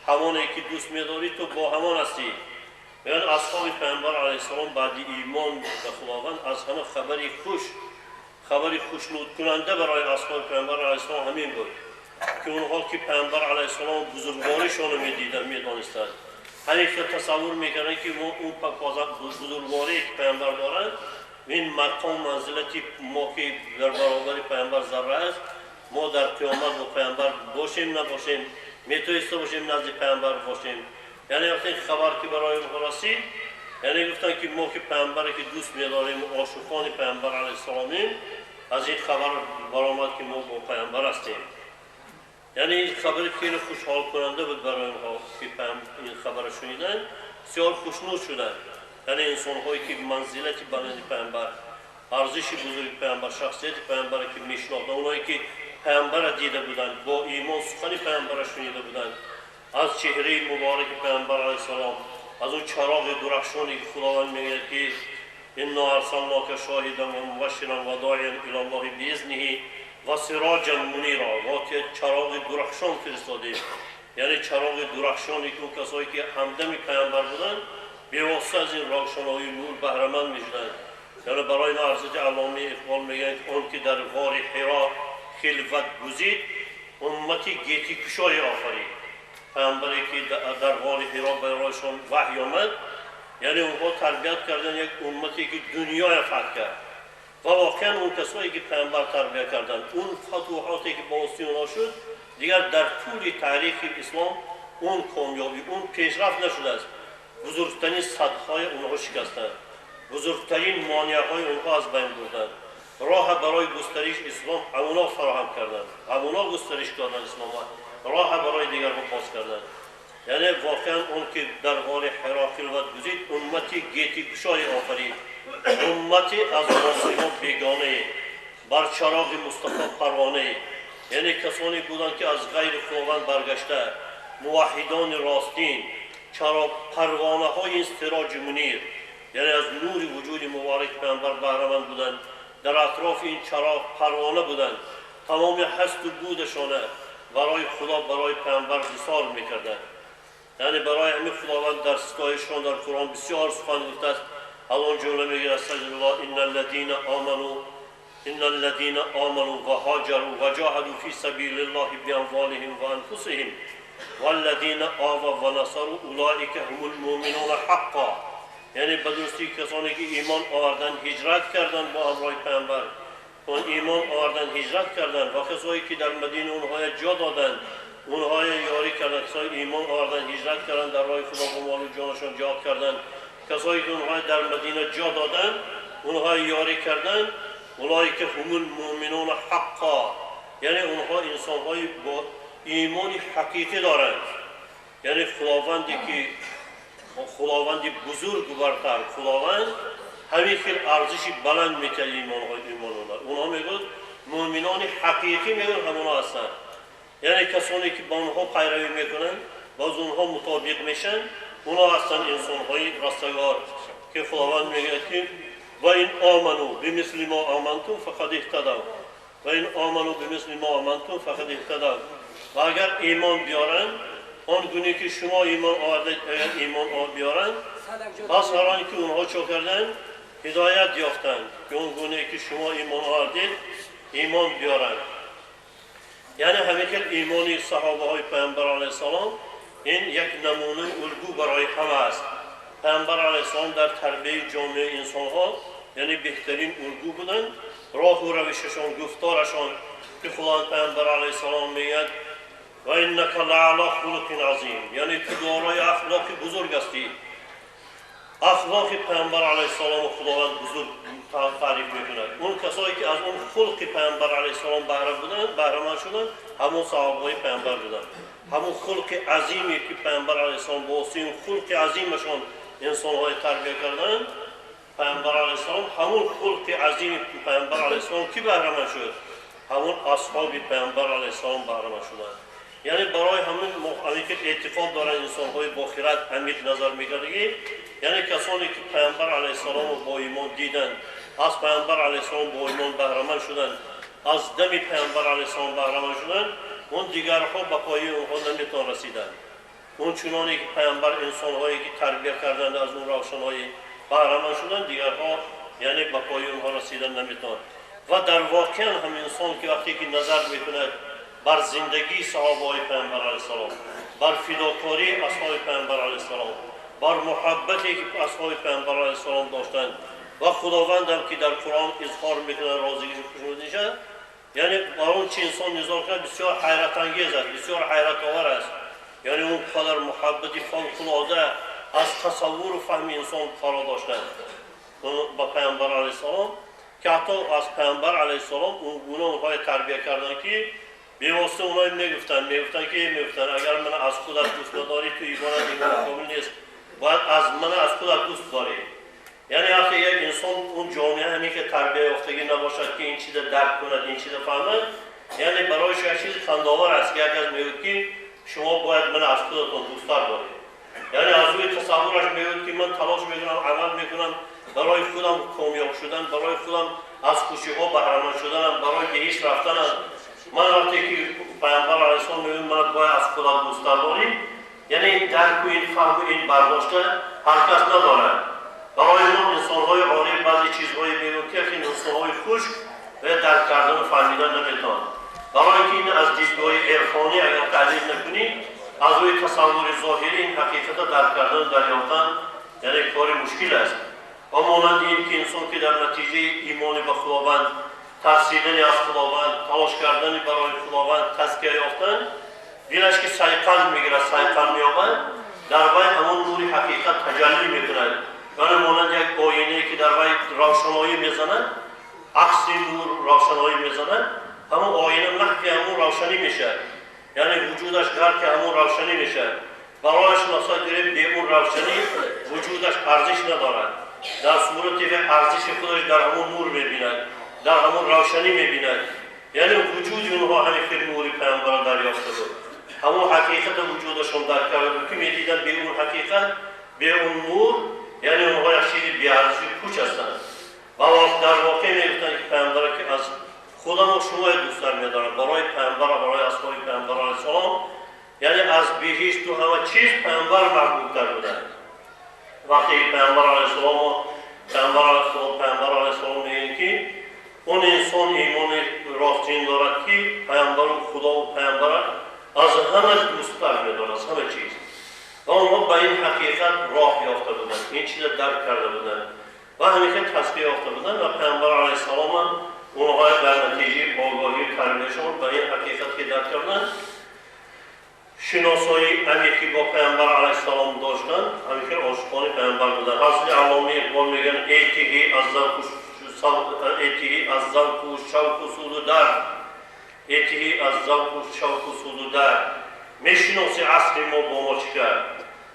همونی که دوست میداری تو با همون هستی. میگن اصحاب پیامبر علیه السلام بعد ایمان به خداوند از همه خبری خوشنود کننده برای اصحاب پیامبر علیه السلام همین بود که اونها که پیامبر علیه السلام بزرگواریشون رو میدیدن، میدانستند. همین که تصور میکردن که اون بزرگواری که پیامبر دارند، این مقام منزلتی ما که در برابر پیامبر ذره است، ما در قیامت با پیامبر باشیم نباشیم، میتونسته باشیم نزد پیامبر باشیم. یعنی وقتی خبر که برای اونها رسید، یعنی گفتن که ما که پیامبر که دوست می‌داریم و عاشقان پیامبر علیه السلامیم، از این خبر برآمد که ما با پیامبر هستیم. یعنی این خبر خیلی خوشحال کننده بود برای اونها که این خبر شنیدن، بسیار خوشنود شدند. یعنی انسان‌هایی که منزلت بلند پیامبر، ارزش بزرگ پیامبر، شخصیت پیامبر که میشناختند، اونایی که پیامبر را دیده بودند، با ایمان سخن پیامبر را شنیده بودند، از چهره مبارک پیامبر علیه السلام، از اون چراغ درخشانی که خداوند میگه که انا ارسلناک شاهدا و مبشرا و داعیا الی الله باذنه و سراجا منیرا، واقعا چراغ درخشان فرستاده. یعنی چراغ درخشانی که اون کسایی که همدم پیامبر بودند به واسطه از این روشنایی نور بهره مند میشدند. یعنی برای ما ارزش علامه اقبال میگن اون که در غار حرا خلوت گزید امتی گیتی کشای آفرید. پیامبری که در غار حرا برایشان وحی آمد، یعنی اونها تربیت کردن یک امتی که دنیا فتح کرد. و واقعا اون کسایی که پیامبر تربیت کردن، اون فتوحاتی که باعث اونها شد، دیگر در طول تاریخ اسلام اون کامیابی، اون پیشرفت نشده است. بزرگترین صدهای اونها شکستند، بزرگترین مانعهای اونها از بین بردند. راه برای گسترش اسلام اونا فراهم کردند، اونا گسترش دادن اسلام، راه برای دیگر باز کردند. یعنی واقعا اون که در غار حرا خلوت گزید امتی گیتی گشای آفرید، امتی از معصیان بیگانه، بر چراغ مصطفی پروانه. یعنی کسانی بودند که از غیر خداوند برگشته، موحدان راستین، چراغ پروانه های سراج منیر، یعنی از نور وجود مبارک پیامبر بهره مند بودند. در اطراف این چراغ پروانه بودند، تمام هست و بودشان برای خدا، برای پیامبر حصار میکردند. یعنی برای همین خداوند در ستایششان در قرآن بسیار سخن گفته است. از آن جمله میگه استغفر الله ان الذين آمنوا وهاجروا وجاهدوا في سبيل الله باموالهم وانفسهم والذين آووا ونصروا اولئك هم المؤمنون حقا. یعنی بدرستی کسانی که ایمان آوردن، هجرت کردن با همراه پیامبر، اون ایمان آوردن، هجرت کردن، و کسایی که در مدینه اونها جا دادن، اونها یاری کردن، کسایی ایمان آوردن، هجرت کردن، در راه خدا با مال و جانشان جهاد کردن، کسایی که اونها در مدینه جا دادن، اونها یاری کردن، اولئک هم المؤمنون حقا. یعنی اونها انسان‌های با ایمان حقیقی دارند. یعنی خداوندی که خداوندی بزرگ و برتر، خداوند همین خیلی ارزشی بلند میکنه ایمان اونها میگوید مؤمنان حقیقی میگوید همونا هستند. یعنی کسانی که با اونها پیروی میکنن، باز اونها مطابق میشن، اونها هستند انسان‌های رستگار که خداوند میگه که و این آمنو بمثل ما آمنتم فقد اهتدوا، و این آمنو بمثل ما آمنتم فقد اهتدوا. و اگر ایمان بیارن آن گونه که شما ایمان آوردید، اگر ایمان بیارن، پس هر آنی که اونها چو کردن هدایت یافتند که اون گونه که شما ایمان آوردید ایمان بیارن. یعنی همین ایمانی صحابه های پیامبر علیه السلام این یک نمونه الگو برای همه است. پیامبر علیه السلام در تربیت جامعه انسان ها یعنی بهترین الگو بودند. راه و روششان، گفتارشان که خداوند پیامبر علیه السلام میگه و انک لعلی خلق عظیم، یعنی تو دارای اخلاق بزرگ هستی. اخلاق پیامبر علیه السلام خداوند بزرگ تعریف میکند. اون کسایی که از اون خلق پیامبر علیه السلام بهره مند شدند همون صحابه پیامبر بودند. همون خلق عظیمی که پیامبر علیه السلام با اون خلق عظیمشان انسان‌های تربیت کردند، پیامبر علیه السلام همون خلق عظیمی که پیامبر علیه السلام کی بهره مند شد؟ همون اصحاب پیامبر علیه السلام بهره مند شدند. یعنی برای همین که اعتقاد دارن انسان‌های با خرد عمیق نظر می‌کنند، یعنی کسانی که پیامبر علیه السلام با ایمان دیدن، از پیامبر علیه السلام با ایمان بهره مند شدند، از دم پیامبر علیه السلام بهره مند شدند، اون دیگرها به پای اونها نمیتون رسیدند. اون چنانی که پیامبر انسان‌هایی که تربیت کردند از اون روشنایی بهره مند شدند، دیگرها یعنی به پای اونها رسیدن نمیتون. و در واقع هم انسان که وقتی که نظر میکنه بر زندگی صحابه پیامبر علیه السلام، بر فداکاری اصحاب پیامبر علیه السلام، بر محبتی که اصحاب پیامبر علیه السلام داشتند و خداوند هم که در قرآن اظهار میکنه راضیش خوشنودیشه، یعنی بر اون چه انسان نظر کنه بسیار حیرت انگیز است، بسیار حیرت آور است. یعنی اون قدر محبتی فوق‌العاده از تصور و فهم انسان فرا داشتند با پیامبر علیه السلام، که حتی از پیامبر علیه السلام اون گونه اونها تربیت کردن که بیواسطه اونها میگفتن اگر من از خودت دوست نداری تو ایمان کامل نیست، باید از من از خودت دوست داری. یعنی وقتی یک انسان اون جامعه همی که تربیه یافتگی نباشد که این چیز درک کند این چیز فهمد، یعنی برایش یک چیز خندآور است که یک کس میگوید که شما باید من از خودتون دوستتر دارید. یعنی از روی تصورش میگوید که من تلاش میکنم عمل میکنم برای خودم کامیاب شدن، برای خودم از خوشی‌ها بهره‌مند شدنم، برای بهشت رفتنم. من وقتی که پیامبر علیه السلام میگوید من باید از خودم دوستتر دارید، یعنی این درک و این فهم و این برداشت هر کس ندارد. برای ما انسان‌های عالی بعضی چیزهایی میگوید که این انسان‌های خشک و درک کردن و فهمیدن نمیتوان. برای اینکه این از دیدگاه عرفانی اگر تحلیل نکنید، از روی تصور ظاهری این حقیقت درک کردن و دریافتن یعنی کار مشکل است. و مانند این که انسان که در نتیجه ایمان به خداوند، ترسیدن از خداوند، تلاش کردن برای خداوند، تزکیه یافتن، دلش که سیقل میگیرد، سیقل مییابد، در وی همون نور حقیقت تجلی میکند. یعنی مانند یک آینه که در وی روشنایی میزند، عکس نور روشنایی میزند، همون آینه محو همون روشنی میشه، یعنی وجودش درک همون روشنی میشه. برایش مثلا گرفت به اون روشنی وجودش ارزش ندارد، در صورتی که ارزش خودش در همون نور میبیند، در همون روشنی میبیند. یعنی وجود اونها همین که نور پیامبر دریافته بود، همون حقیقت وجودشون درک کرده بود که میدیدن به اون حقیقت، به اون نور، یعنی اونها یک چیزی بی‌ارزش کوچ هستند. و در واقع میگفتن که پیامبر که از خودم و شما دوستان می‌دارم، برای پیامبر و برای اصحاب پیامبر علیه السلام، یعنی از بهشت و همه چیز پیامبر محبوب‌تر بودند. وقتی پیامبر علیه السلام و پیامبر علیه السلام میگن که اون انسان ایمان راستین دارد که پیامبر و خدا و پیامبر از همه دوست‌تر می‌دارد، از همه چیز. و اونها به این حقیقت راه یافته بودند، این چیز درک کرده بودند و همیشه تزکیه یافته بودند. و پیامبر علیه السلام هم اونها در نتیجه آگاهی تربیتشون به این حقیقت که درک کردند، شناسایی عمیقی با پیامبر علیه السلام داشتند، همیشه عاشقان پیامبر بودند. حضرت علامه اقبال میگن ایتیهی از ذوق و شوق و سود و درد، ایتیهی از ذوق و شوق و سود و درد، میشناسی عصر ما با ما چی کرد،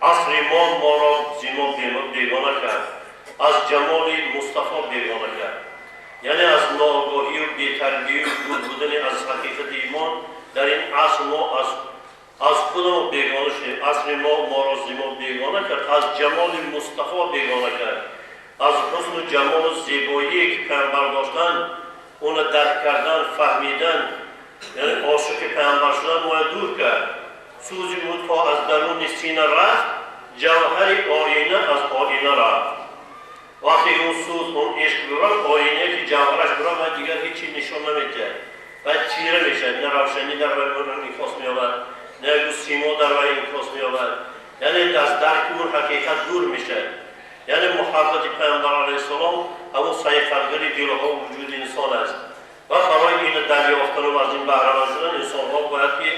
عصر ما را زیما بیگانه کرد، از جمال مصطفی بیگانه کرد. یعنی از ناآگاهی و بی‌تربیتی و دور بودن از حقیقت ایمان در این عصر ما از خودمون بیگانه شدیم. عصر ما را زیما بیگانه کرد، از جمال مصطفی بیگانه کرد، از حسن و جمال و زیبایی که پیامبر داشتن اون درک کردن، فهمیدن، یعنی عاشق پیامبر شدن ما دور کرد. سوزی بود تا از درون سینه رفت، جوهر آینه از آینه رفت. وقتی اون سوز، اون عشق برد، آینه که جوهرش برد و دیگر هیچی نشون نمیده و تیره میشه، نه روشنی در وی انعکاس می‌یابد، نه سیما در وی انعکاس می‌یابد، یعنی از درک اون حقیقت دور میشه. یعنی محبت پیامبر علیه السلام همون صیقلگری دلها و وجود انسان است و برای این دریافتن و از این بهره‌مند شدن انسان‌ها باید که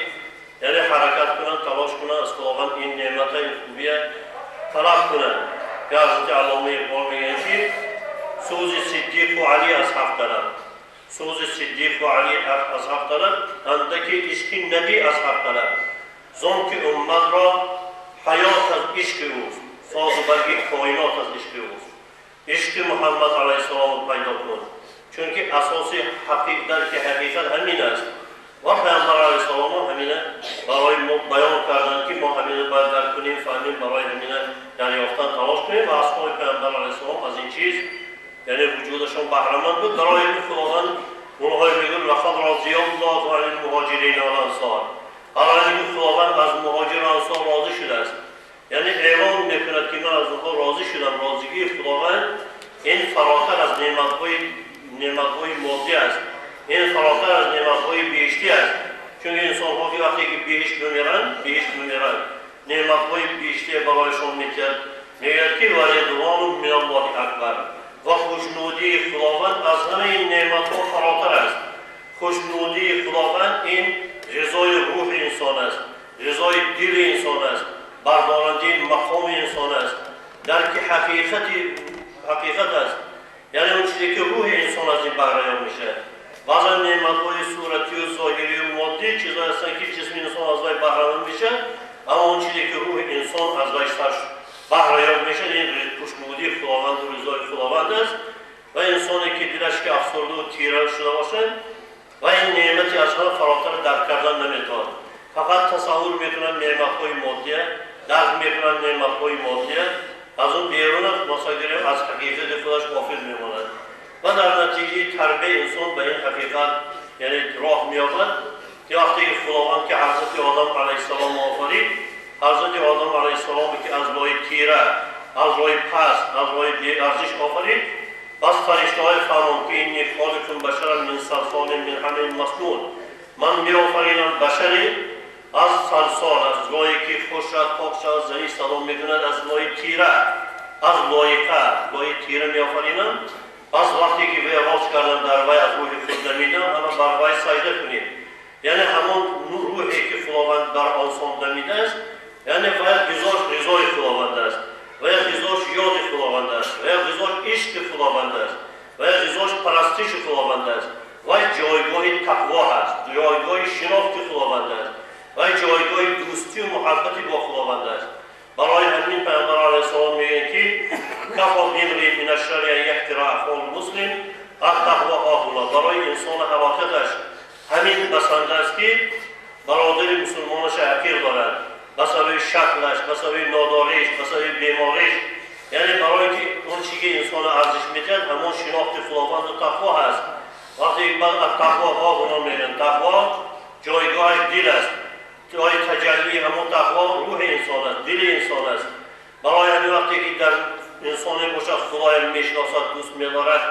یعنی حرکت کنند، تلاش کنند، از خداوند این نعمت، این خوبی طلب کنند. که حضرت علامه اقبال میگن که سوز صدیق و علی از حق طلب، سوز صدیق و علی از حق طلب، اندکی عشق نبی از حق طلب، زان که امت را حیات از عشق اوست، ساز و برگی کائنات از عشق اوست. عشق محمد علیه السلام پیدا کن، چون که اساس حقیقت که حقیقت همین است و پیامبر علیه السلام همینه برای بیان کردن که ما همینه باید درک کنیم، فهمیم، برای همینه دریافتن تلاش کنیم و اصحاب پیامبر علیه السلام از این چیز یعنی وجودشون بهره‌مند بود. برای این خداوند اونها میگن لقد رضی الله عن المهاجرین والانصار، برای این خداوند از مهاجر و انصار راضی شده است، یعنی اعلام میکند که من از اونها راضی شدم. راضیگی خداوند این فراتر از نعمت‌های مادی است، این فراتر از نعمت‌های بهشتی است. چون انسان‌ها که وقتی که بهشت می‌میرند، نعمت‌های بهشتی برایشان می‌کرد، میگه که رضوان من الله اکبر و خوشنودی خداوند از همه این نعمت‌ها فراتر است. خوشنودی خداوند این رضای روح انسان است، رضای دل انسان است، بردارنده مقام انسان است، درک حقیقت است. یعنی اون چیزی که روح انسان از این بهره‌مند میشه. بعضا نعمت‌های صورتی و ظاهری و مادی چیزا هستن که جسم انسان از وی بهره‌مند میشه، اما اون چیزی که روح انسان از وی بهره‌یاب میشه. این خوشنودی خداوند و رضای خداوند است و انسانی که دلش که افسرده و تیره شده باشه و این نعمتی از همه فراتر درک کردن نمیتواند. فقط تصور میکنن نعمت‌های مادیه، درک میکنن نعمت‌های مادیه، از اون بیرون مثلا از حقیقت خودش غافل میماند و در نتیجه تربیت انسان به این حقیقت یعنی راه مییابد که وقتی خداوند که حضرت آدم علیه السلام آفرید، حضرت آدم علیه السلام که از لای تیره، از لای پست، از لای بی ارزش آفرید، بس فرشته‌های فرمان که اینی خالقکم بشرا من صلصال من حمأ مسنون، من میآفرینم بشری از صلصال، از لایی که خوش پاک شد زنی صدا میکند، از لای تیره، از لای تیره میآفرینم. پس وقتی که وی آغاز کردن در وی از روح خود دمیدن، اما بر وی سجده کنید. یعنی همون روحی که خداوند در انسان دمیده است، یعنی باید غذاش رضای خداوند است، باید غذاش یاد خداوند است، باید غذاش عشق خداوند است، باید غذاش پرستش خداوند است، باید جایگاه تقوا است، جایگاه شناخت خداوند است، باید جایگاه دوستی و محبت با خداوند است. برای همین پیامبر علیه السلام میگن که کفا بامرئ من الشر ان یحقر افعال المسلم التقوا هاهنا. برای انسان حلاکتش همین بسنده است که برادر مسلمانش حقیر دارد، به سبب شکلش، به سبب ناداریش، به سبب بیماریش. یعنی برای که اون چیزی که انسان ارزش میدهد همون شناخت خداوند و تقوا هست. وقتی بعد التقوا هاهنا میگن، تقوا جایگاه دل است، جای تجلی همون تقوا روح انسان است، دل انسان است. برای همین وقتی که در انسان باشه خدای میشناسد، دوست می‌دارد،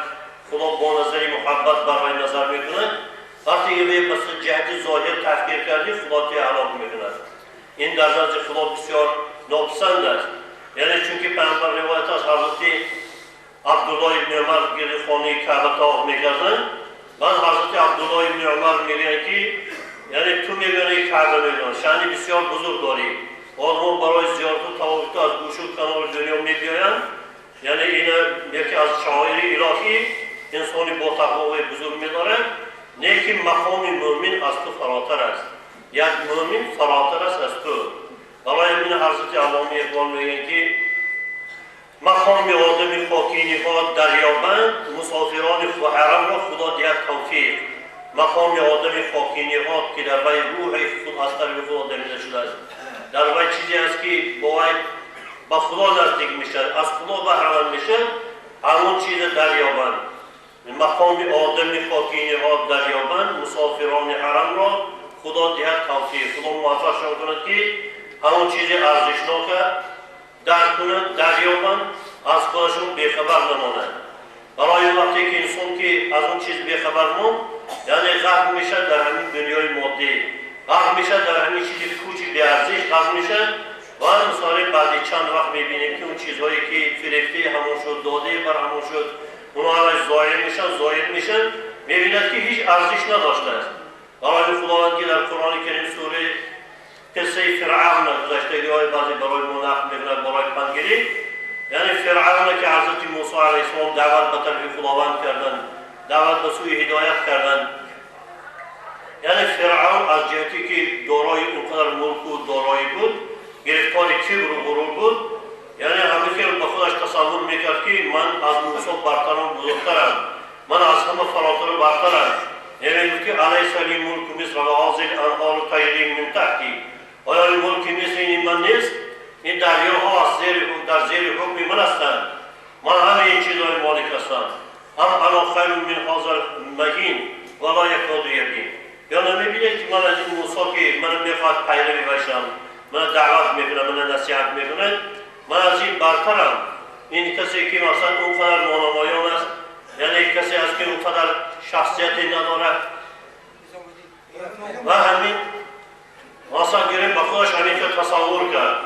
خدا با نظر محبت برای نظر میکند، وقتی که بس جهت ظاهر تفکر کردی خدا تعالی میکند. این در نزد خدا بسیار ناپسند است. یعنی چونکه پیامبر روایت از حضرت عبدالله ابن عمر گرد خانه کعبه طواف میکردند، من حضرت عبدالله ابن عمر میگن که یعنی تو میگنی کعبه میگن شأن بسیار بزرگ داری، آدم برای زیارت و طواف از گوش و کنار دنیا میبیایند. یعنی این یکی از شعائر الهی انسانی با تقوا بزرگ میدارد. نه که مقام مؤمن از تو فراتر است، یک مؤمن فراتر است از تو. برای همین حضرت علامه اقبال میگن که مقام آدم خاکی نهاد دریابند، مسافران حرم را خدا دهد توفیق. مقام آدم خاکی نهاد که در وی روح خود از طرف خدا دمیده شده است، در وی چیزی است که باید با خدا نزدیک میشه، از خدا بهره‌مند میشه، همون چیز دریابند. مقام آدم خاکی نهاد دریابند، مسافران حرم را خدا دهد توفیق. خدا موفق شما کند که همون چیز ارزشناک درک کنند، دریابند، از خودشون بیخبر نمانند. برای وقتی که انسان که از اون چیز بیخبر ماند، یعنی غرق میشه در همین دنیای مادی، غرق میشه در همین چیزی کوچی بی ارزش غرق میشه. و مثلا بعد چند وقت میبینیم که اون چیزهایی که فریفته همون شد، داده بر همون شد، اونها ظاهر میشن، میبیند که هیچ ارزش نداشته است. برای خداوند که در قرآن کریم سوره قصه فرعون گذشتگی های بعضی برای ما نقل میکند برای پندگیری. یعنی فرعون که حضرت موسی علیه السلام دعوت به طرف خداوند کردند، دعوت به سوی هدایت کردند. یعنی فرعون از جهتی که دارای اونقدر ملک و دارایی بود، گرفتار کبر و غرور بود، یعنی همیشه به خودش تصور میکرد که من از موسی برترم، بزرگترم، من از همه فراتر و برترم. یعنی که الیس لی ملک مصر و هذه الانهار تجری من تحتی، آیا این ملک مصر این من نیست؟ این دریاها در زیر حکم من هستند، من همه این چیزهای مالک هستم. انا خیر من هذا المهین ولا یکاد یبین. یا نمیبینید که من از این موسی که من میخواد پیروی باشم، من دعوت میکنم، من نصیحت میکنم، من از این برترم. این کسی که مثلا اونقدر نانمایان است، یعنی کسی است که اونقدر شخصیتی نداره و همین مثلا گریم به خودش همین که تصور کرد.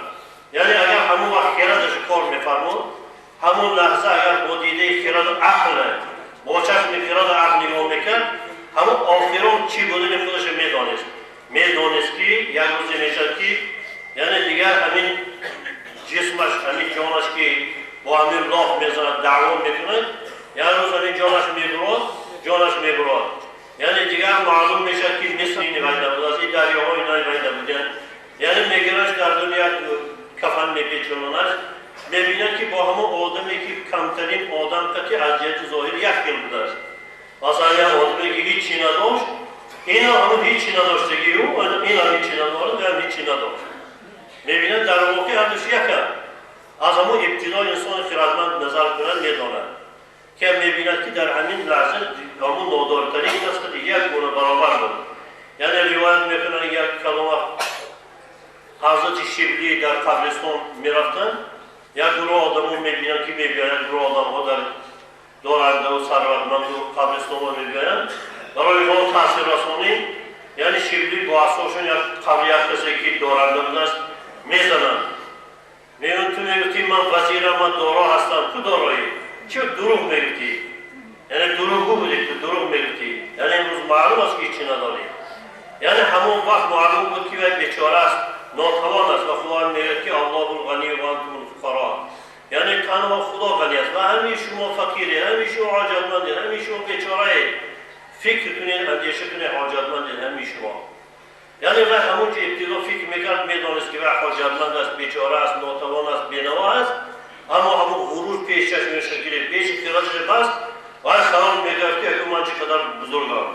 یعنی اگر همون وقت خیردش کار میفرمود، همون لحظه اگر با دیده خیرد و عقل، با چشم خیرد و عقل نگاه میکرد، همون آخرون چی بودن خودش میدانست که یک روزی میشد که یعنی دیگر همین جسمش، همین جانش که با همین راه میزند، دعوا میکند، یک روز همین جانش میبرد. یعنی دیگر معلوم میشد که مثل این ویده بود، از این دریاهای نای ویده بودن. یعنی میگرش در دنیا کفن میپیچوننش، می‌بیند که با همون آدمی که کمترین آدم که از جهت ظاهر یک کیل بوده است. مثلا یک آدمی که هیچی نداشت، اینا همون هیچی نداشتگی او، اینا هیچی نداشت، هم هیچی نداشت. می‌بیند در واقع هرش یکم. از همون ابتدای انسان خردمند نظر کنند می‌داند که می‌بیند که در همین لحظه همون نادارترین کس که یک گونه برابر بود. یعنی روایت می‌کنند یک کلمه حضرت شبلی در قبرستان می‌رفتند، یک گروه آدم‌ها می‌بینند که می‌بینند گروه آدم‌ها در دارنده و ثروتمند و قبرستان می‌بینند. برای اینها تاثیر رسانی، یعنی شبلی با اساسشون یک قبر یک کسی که دارنده بوده است می‌زنند. میگن تو میگفتی من وزیرم، من دارا هستم، تو دارایی؟ چه دروغ میگفتی؟ یعنی دروغگو بودی، تو دروغ میگفتی. یعنی امروز معلوم است که هیچی نداری. یعنی همون وقت معلوم بود که یک بیچاره است، ناتوان است و خدا میگه که الله الغنی و انتم الفقراء. یعنی تنها خدا غنی است و همین شما فقیری، همین شما حاجتمندی، همین شما بیچاره، فکر کنید، اندیشه کنید، حاجتمندی، همین شما. یعنی و همون که ابتدا فکر میکرد میدانست که و حاجتمند است، بیچاره است، ناتوان است، بینوا است، اما همون غرور پیش چشمش گرفت، پیش خیالش بست و خیال میکرد که من چقدر بزرگم.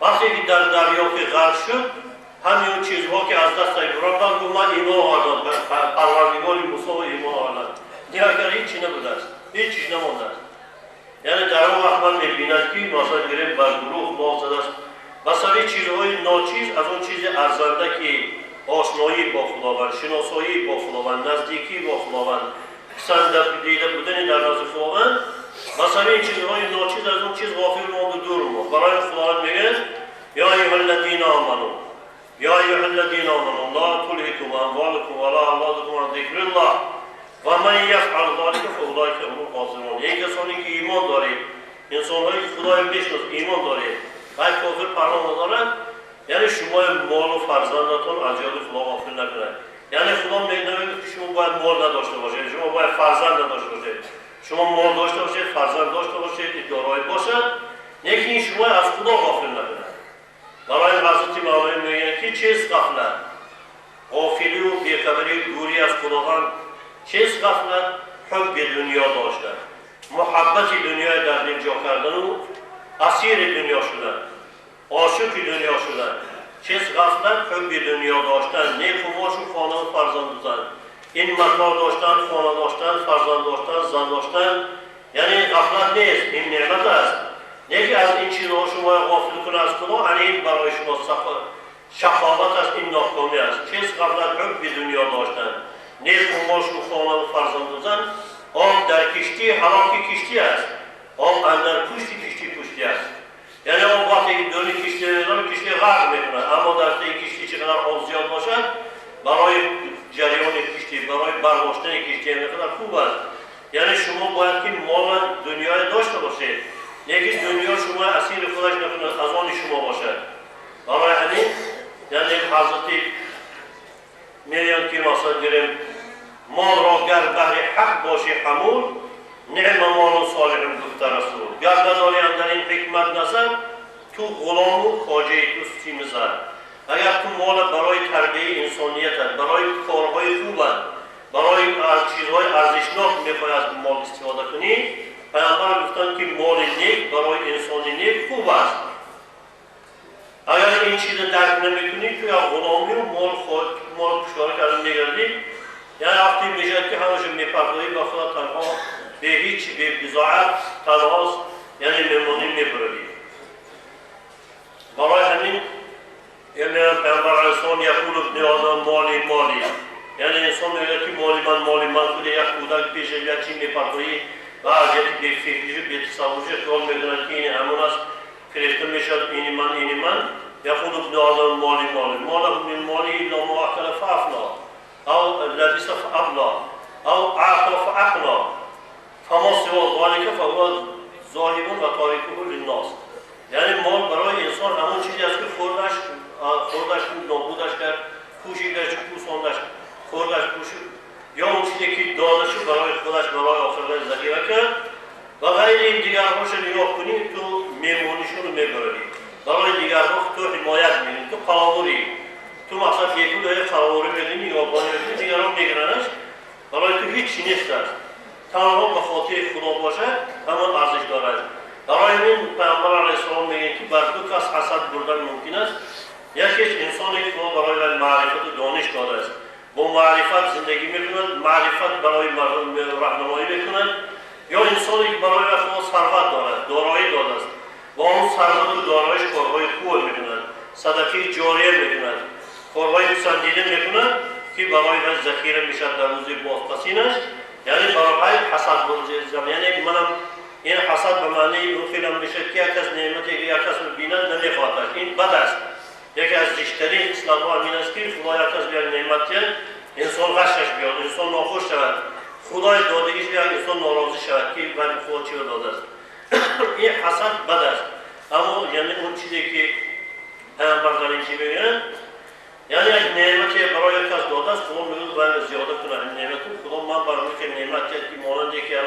وقتی که در دریا که غرق شد، همین چیزها که از دست ایران بود، من ایمان آوردم، پروردگار موسی و ایمان آوردم. دیگر هیچی نبوده است، هیچ چیز نمانده است. یعنی در اون وقت من میبیند که مثلا گرفت بر گروه باز زده است. مثلا چیزهای ناچیز از اون چیز ارزنده که آشنایی با خداوند، شناسایی با خداوند، نزدیکی با خداوند، پسند دیده بودن در نزد خداوند، مثلا این چیزهای ناچیز از اون چیز غافل ماند و دور ماند. برای خداوند میگه یا ایها الذین آمنوا یا ایها الذین آمنوا لا تلهکم اموالکم ولا اولادکم عن ذکر الله و من یفعل ذلک فاولئک هم الخاسرون. این کسانی که ایمان دارید، انسان‌هایی که خدای میشناسند ایمان دارید و کافر پناه ندارند، یعنی شما مال و فرزندتون از یاد خدا غافل نکنید. یعنی خدا نمیگه که شما باید مال نداشته باشید، شما باید فرزند نداشته باشید. شما مال داشته باشید، فرزند داشته باشید، دارایی باشد، لیکن شما از خدا غافل نکنید. برای حضرت مولانا میگن که چیست غفلت؟ غافلی و بیخبری دوری از خداوند. چیست غفلت؟ حب دنیا داشتن، محبت دنیا در دل جا کردن و اسیر دنیا شدن، عاشق دنیا شدن. چیست غفلت؟ حب دنیا داشتن، نیک و ماش و خانه و فرزند داشتن. این متاع داشتن، خانه داشتن، فرزند داشتن، زن داشتن، یعنی غفلت نیست، این نعمت است. نیکی از این چیزها شما غافل کنه از خدا، این برای شما شقاوت است، این ناکامی است. چیست غفلت؟ حب دنیا داشتن، نیک و ماش و خانه و فرزند داشتن. آب در کشتی هلاک کشتی است، آب اندر پشت کشتی است. یعنی آب وقتی که دور کشتی میداره کشتی غرق میکنه، اما در ته کشتی چقدر آب زیاد باشد برای جریان کشتی، برای برداشتن کشتی میقدر خوب است. یعنی شما باید که مال دنیای داشته باشید، یکی دنیا شما اسیر خودش نکنه، از آن شما باشد. برای همین یعنی حضرت میگن که مثلا گریم مال را گر بهر حق باشی حمول، نعم مال و صالح گفته رسول. گر نداری اندر این حکمت نظر، تو غلام و خواجه تو سیم زر. اگر تو مال برای تربیه انسانیت است، برای کارهای خوب است، برای چیزهای ارزشناک میخوای از مال استفاده کنی، پیامبر گفتن که مال نیک برای انسان نیک خوب است. اگر این چیز درک نمیکنی تو یا غلامی و مال پشکار کردن میگردی، یعنی وقتی میشد که همشون میپردازی با خدا تنها به هیچ به بضاعت تنهاست، یعنی میمونی میبردی. برای همین یعنی پیامبر علیه السلام یقول ابن آدم مالی، یعنی انسان میگه که مالی من خود یک کودک پیش یک چی میپردازی و از یک به فکریش به تصوریش خیال میدونن که این همون است، فریفته میشد اینی من یقول ابن آدم مالی من مالی الا ما اکل فافنا او لبس فابلا او اعطى فاقنا فما سوى ذلك فهو ذاهب و تارکه للناس. یعنی مال برای انسان همون چیزی است که خوردش نابودش کرد، پوشیدش پوساندش، خوردش پوشید، یا اون چیزی که دادش برای خودش برای آخرت ذخیره کرد و غیر این دیگرهاش نگاه کنی تو میمونیشون رو میبری. برای دیگرها تو حمایت میدین، تو قلاوری، تو مقصد یکو داری قلاوری میدین یا بانی میدین، دیگران میگرنش برای تو هیچی نیست است. تنها به خاطر خدا باشه همان ارزش دارد. برای این پیامبر علیه السلام میگه که بر دو کس حسد بردن ممکن است. یکیش انسانی که خدا برای معرفت و دانش داده است. با معرفت زندگی میکند، معرفت برای مردم راهنمایی میکند، یا انسانی که برای خدا ثروت دارد، دارایی داده است. با اون ثروت و داراییش کارهای خوب میکند، صدقه جاریه میکند، کارهای پسندیده میکند که برای وی ذخیره میشد در روز بازپسینش. یعنی برای حسد بردن، یعنی منم این حسد به معنی اون فیلم میشه که یک از نعمتی که یک کس میبیند نمیخواهد. این بد است. یکی از زشترین اصلاح‌ها این است که خدا یک از بیان نعمتی انسان غشش بیاد، انسان ناخوش شود، خدای دادگیش بیاد انسان ناراضی شود که من خدا چی داده است. این حسد بد است. اما یعنی اون چیزی که پیامبر در اینجا میگن، یعنی یک نعمتی برای یک کس داده است، خدا میگه باید زیاده کنه این نعمت. خدا من برای که نعمتی که مانندی که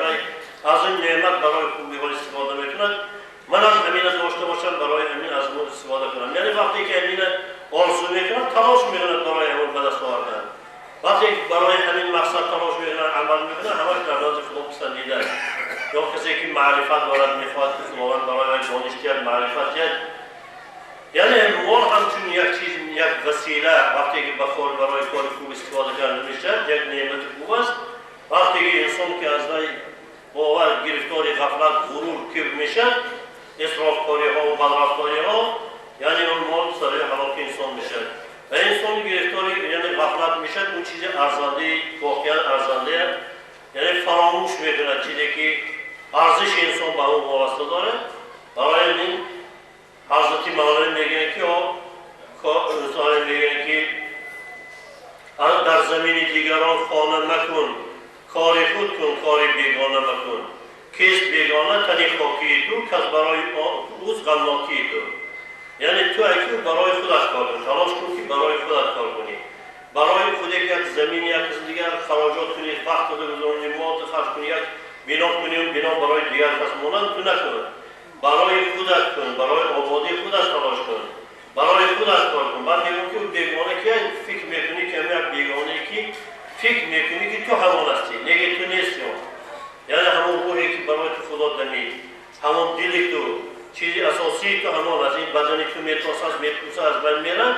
از این نعمت برای خوبی ها استفاده میکند، من هم همین داشته باشم برای همین از اون استفاده کنم. یعنی وقتی که همین آرزو میکنم تلاش میکنم برای همون به دست آوردن. وقتی برای همین مقصد تلاش میکنم عمل میکنم، همش در نزد خدا پسندیده است. یا کسی که معرفت دارد میخواهد که خداوند برای دانش دهد، معرفت دهد. یعنی مال همچون یک چیز، یک وسیله وقتی که بخور برای کار خوب استفاده کرده میشه، یک نعمت خوب است. وقتی که انسان که از باور گرفتاری غفلت غرور کبر میشه، اسرافکاری ها و بدرفتاری ها، یعنی اون مال سریع هلاک انسان میشه و انسان گرفتاری یعنی غفلت میشه. اون چیز ارزنده، واقعا ارزنده، یعنی فراموش میکنه چیزی که ارزش انسان به اون وابسته داره. برای این حضرت مولانا میگن که انسان میگن که در زمین دیگران خانه مکن، کار خود کن، کار بیگانه مکن. کیست بیگانه تنی خاکی تو، کس برای اوز غمناکی تو. یعنی تو اکنون برای خودت کار کن، تلاش کن که برای خودت کار کنی. برای خود یک زمین یک کس دیگر خراجات کنی، وقت رو بزنی، مال خرج کنی، یک بنا کنی و بنا برای دیگر کس مانند تو نکن. برای خودت کن، برای آبادی خودت تلاش کن، برای خودت کار کن. بعد میگم که بیگانه که فکر میکنی که یک بیگانه که فکر میکنی که تو همان هستی، نگه تو نیستی. یعنی همون روحی که برای تو خدا دمید، همون دلی تو، چیزی اساسی تو همان از این بدنی تو میترسه از میپوسه از بین میرن.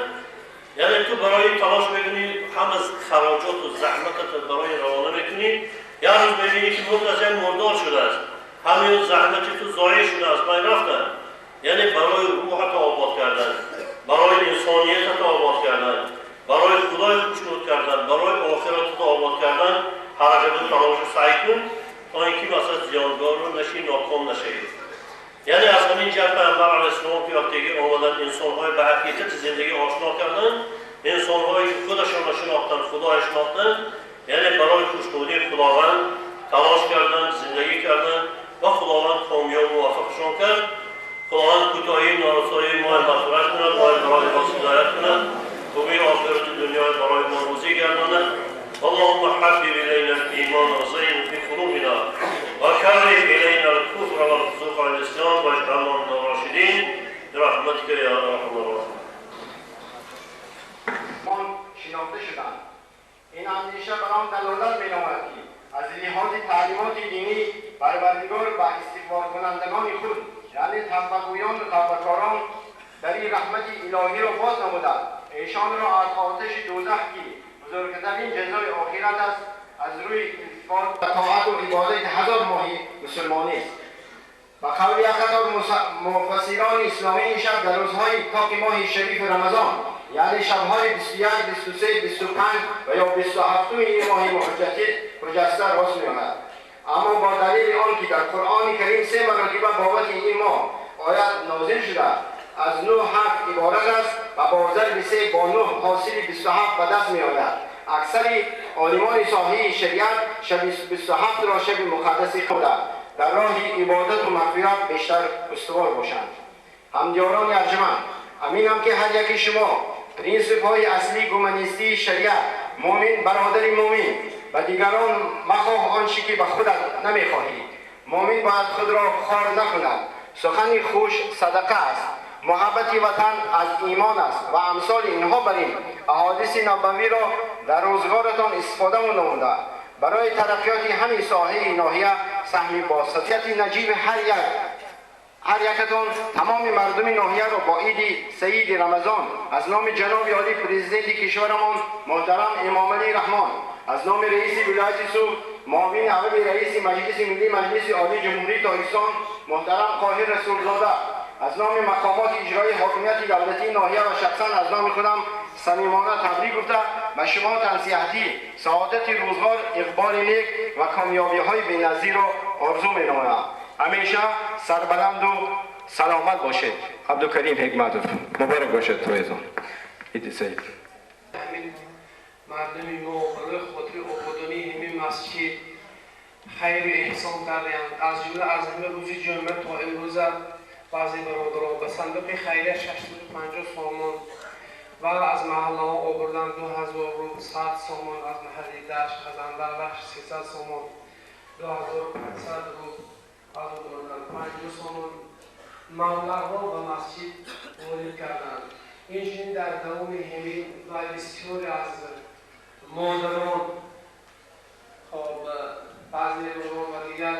یعنی تو برای تلاش میکنی، هم از خراجات و زحمتت برای روانه میکنی. یه روز میبینی که مرد از این مردار شده است، همین زحمت تو ضایع شده است، بین رفتن. یعنی برای روحت آباد کردن، برای انسانیتت آباد کردن، برای خدای خوشنود کردن، برای آخرتت آباد کردن، حرکت و تلاش و سعی کن تا اینکه مثلا زیانگار رو نشی، ناکام نشی. یعنی از همین جهت پیامبر علیه السلام که وقتی آمدن انسان‌های به حقیقت زندگی آشنا کردن، انسان‌هایی که خودشان شناختن، خدا شناختن، یعنی برای خوشنودی خداوند تلاش کردن، زندگی کردن و خداوند کامیاب و موفقشان کرد. خداوند کوتاهی نارسایی ما مغفرت کند، ما برای ما هدایت کند، خوبی آخرت دنیا برای ما روزی گرداند. اللهم حبب إلينا الإيمان وزينه في قلوبنا وكره إلينا الكفر والفسوق والعصيان واجعلنا من الراشدين برحمتك يا أرحم الراحمين.
شناخته شدند. این اندیشه برام دلالت می‌نماید که از لحاظ تعلیمات دینی پروردگار با استقبال کنندگان خود، یعنی توبه‌گویان و توبه‌کاران، در این رحمت الهی را باز نموده، ایشان را از آتش دوزخ که بزرگترین جزای آخرت است، از روی التفات و طاعت و عبادت هزار ماهی مسلمانی است. و قول یک قطار مفسران اسلامی این شب در روزهای پاک ماه شریف رمضان، یعنی شبهای 21، 23، 25 و یا 27 این ماه مجسته راست می‌آمد. اما با دلیل آن که در قرآن کریم 3 مرتبه بابت این ماه آیت نازل شده، از 9 حرف عبارت است و با ضرب 3 با 9 حاصل 27 به دست می‌آید. اکثر عالمان صاحب شریعت شب 27 را شب مقدس خودند، در راه عبادت و مغفرت بیشتر استوار باشند. همدیاران ارجمند، امینم که هر یک شما پرینسیپ های اصلی گومنیستی شریعت، مومن برادر مومن و دیگران مخواه آنچه که به خودت نمیخواهی. مومن باید خود را خوار نکند. سخن خوش صدقه است. محبت وطن از ایمان است و امثال اینها برین احادیث نبوی را در روزگارتان استفاده نموده. برای ترقیات همین ساحه ناحیه سهم باسطیت نجیب هر یکتان تمام مردم ناحیه را با عید سعید رمضان از نام جناب عالی پرزیدنت کشورمان محترم امام علی رحمان، از نام رئیس ولایت سوخت معاون اول رئیس مجلس ملی مجلس عالی جمهوری تاجیکستان محترم قاهر رسولزاده، از نام مقامات اجرایی حاکمیت دولتی ناحیه و شخصا از نام خودم صمیمانه تبریک گفته به شما تنصیحاتی سعادت روزگار، اقبال نیک و کامیابی های بی‌نظیر را آرزو می‌نمایم. همیشه سربلند و سلامت باشید. عبدالکریم حکمتوف. مبارک باشد تویتون. عید سعید.
همین مردمی ما برای خاطر آبادانی همین مسجد خیر احسان کردند. از جمله از همه روز جمعه تا امروز بعضی برادران به صندوق خیریه 650 سامان و از محله ها آوردن 2100 سامان، از محله دشت از اندربخش 300 سامان، 2500 رو از آوردن 50 سامان مبلغ را به مسجد وارد کردند. اینچنین در دوام همین و بسیاری از مادران بعضی روزان و دیگر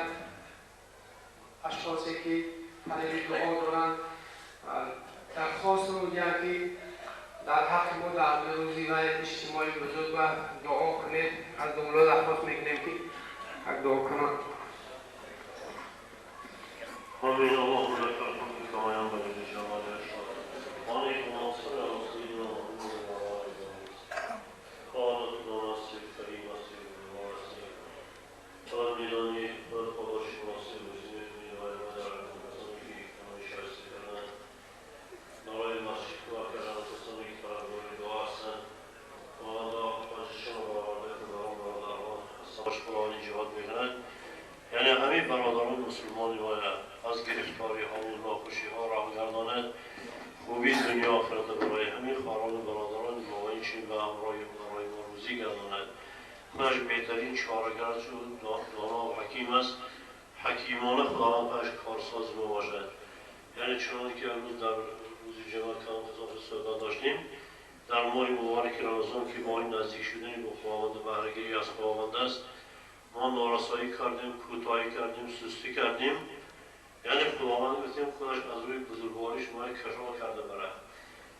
اشخاصی که طلب دعا دارند درخواست رو که در حق ما در روزی و اجتماعی بزرگ و دعا کنید. از دولا درخواست میکنیم که حق دعا کنند.
آمین. اللهم لك الحمد كما ينبغي لجلال وجهك وعليكم السلام سيدنا محمد وعلى اله قالت ناصر کریم است و میدانی خدا شناسی وزیر می‌دهد و در کسانی که نشسته کردند برای مسجد کار کردن کسانی که طلبکار دعا هستند و الله خواهششان را برآورده که برام برادران باش قرآن جهاد می‌کنند. یعنی همه برادران مسلمان باید از گرفتاری ها و ناخوشی ها راه گرداند، خوبی دنیا آخرت برای همین خواهران برادران ماوینچین و همراه برای ما روزی گرداند. خودش بهترین چاره‌گر دانا و حکیم است. حکیمانه خداوند خودش کارساز ما باشد. یعنی چنانکه که امروز در روز جمعه کلام خطاب صحبت داشتیم در ماه مبارک رمضان که ما این نزدیک شدنی به خداوند بهره‌گیری از خداوند است، ما نارسایی کردیم، کوتاهی کردیم، سستی کردیم. یعنی خداوند گفتیم خودش از روی بزرگواریش ما کشف کرده برای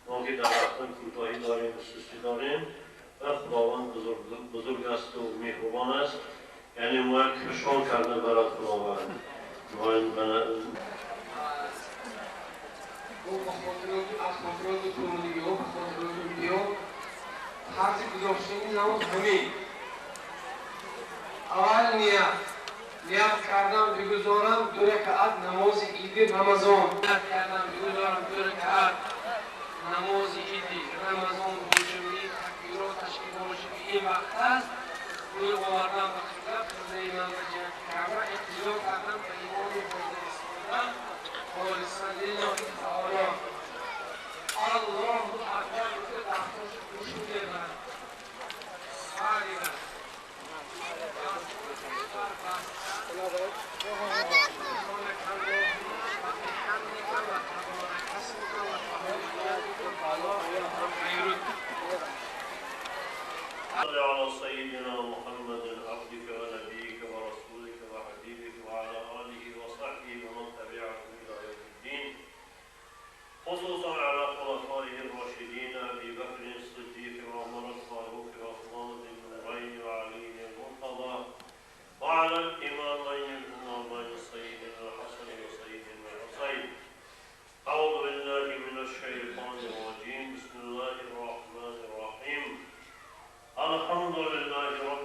ما که در رفتن کوتاهی داریم و سستی داریم و خداوند بزرگ است و مهربان است. یعنی ما کشف کرده برای خداوند ما این
از خاطرات طولانی ها و خاطرات میدیا حرف گذاشتنی نماز همین اول نیت کردم بگذارم 2 رکعت نماز عید رمضان. نیت کردم بگذارم 2 رکعت نماز عید رمضان روشنی تکبیرات تشکیل روشنی این وقت است. روی آوردم به قبله خرده ایمان و جهت کعبه اقتدا کردم به ایمان حوزه استفاده خالصا لله تعالی. الله اکبر که تحتاج گوشوده من سالیدن
صل على سيدنا محمد عبدك ونبيك ورسولك وحبيبك وعلى آله وصحبه ومن تبعه إلى يوم الدين، خصوصا على خلفائه الراشدين أبي بكر الصديق وعمر الفاروق وعثمان بن نورين وعلي المرتضى وعلى الإمامين الإمامين سيدنا الحسن وسيدنا الحسين. أعوذ بالله من الشيطان الرجيم. بسم الله الرحمن الرحيم. الحمد لله رب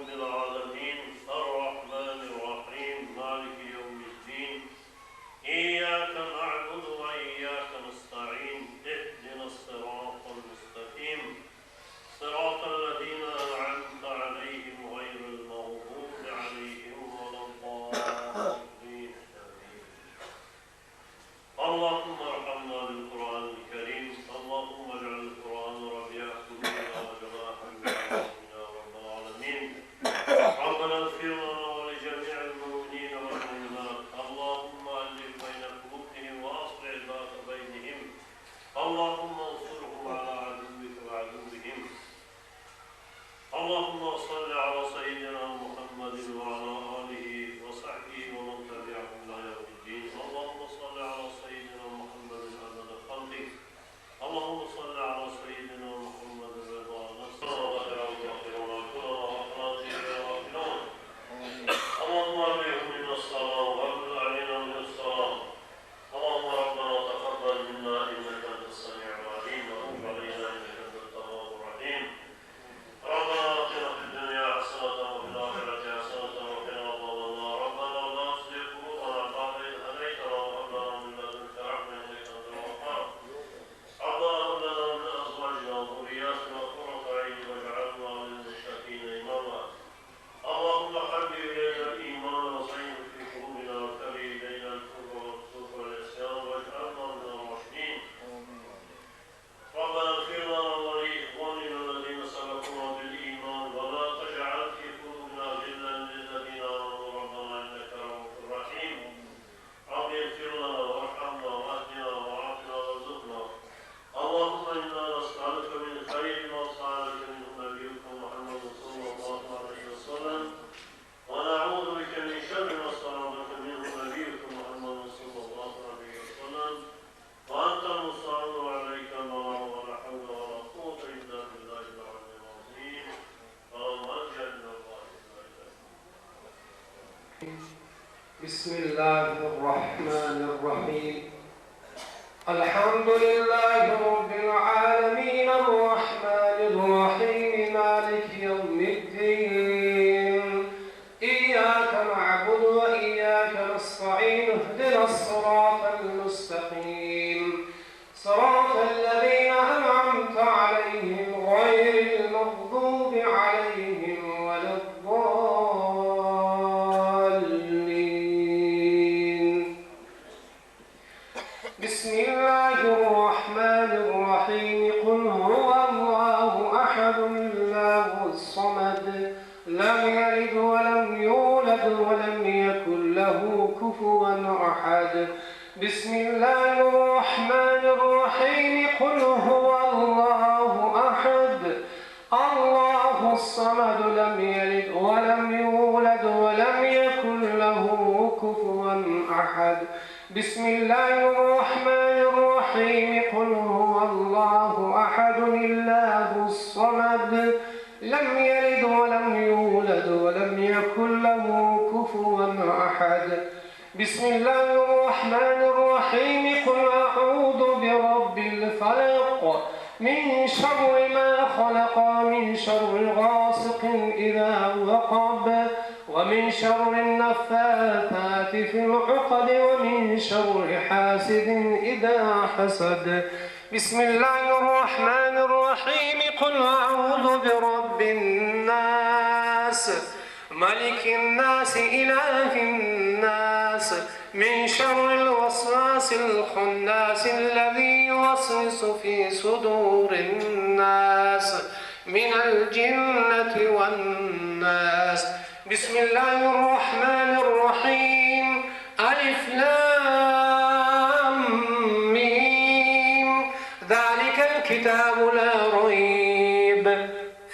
اللهم إنا نسألك من خير ما سألك منه نبيك محمد صلى الله عليه وسلم ونعوذ بك من شر ما استعاذك منه نبيك محمد صلى الله عليه وسلم وأنت المستعان وعليك البلاغ ولا حول ولا قوة إلا بالله العلي العظيم اللهم اجعلنا إليك.
بسم الله الرحمن الرحيم الحمد لله رب العالمين الرحمن الرحيم مالك يوم الدين إياك نعبد وإياك نستعين اهدنا الصراط المستقيم صراط الذين أنعمت عليهم غير المغضوب عليهم ولا الضالين. بسم الله الرحمن الرحيم قل هو الله أحد الله الصمد لم يلد ولم يولد ولم يكن له كفوا أحد. بسم الله الرحمن الرحيم قل هو الله أحد الله الصمد لم يلد ولم يولد ولم يكن له كفوا أحد. بسم الله الرحمن الرحيم قل هو الله أحد الله الصمد لم يلد ولم يولد ولم يكن له كفوا أحد. بسم الله الرحمن الرحيم قل أعوذ برب الفلق من شر ما خلق ومن شر غاسق إذا وقب ومن شر النفاثات في العقد ومن شر حاسد إذا حسد. بسم الله الرحمن الرحيم قل أعوذ برب الناس ملك الناس إله الناس من شر الوسواس الخناس الذي يوسوس في صدور الناس من الجنة والناس. بسم الله الرحمن الرحيم ألف لام ميم ذلك الكتاب لا ريب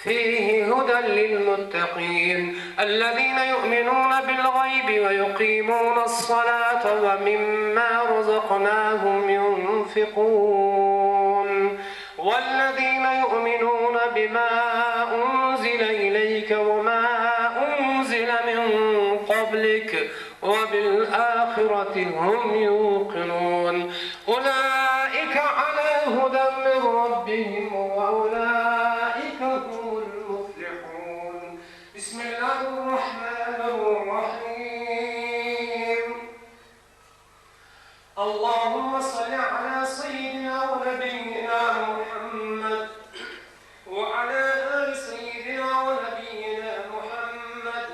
فيه هدى للمتقين الذين يؤمنون بالغيب ويقيمون الصلاة ومما رزقناهم ينفقون والذين يؤمنون بما أنزل إليك وما أنزل من قبلك وبالآخرة هم يوقنون أولئك على هدى من ربهم وأولئك هم المفلحون. بسم الله الرحمن الرحيم اللهم صل على سيدنا ونبينا محمد وعلى آل سيدنا ونبينا محمد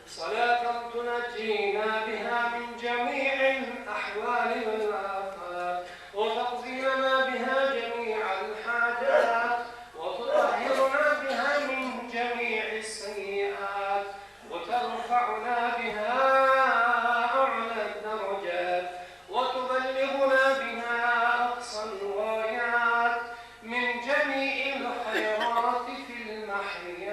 صلاة تنجينا بها من جميع الأحوال والآفات وتقضينا بها جميع الحاجات وتطهرنا بها من جميع السيئات وترفعنا بها أعلى الدرجات وتبلغنا بها أقصى الغايات من جميع الخيرات في المحيا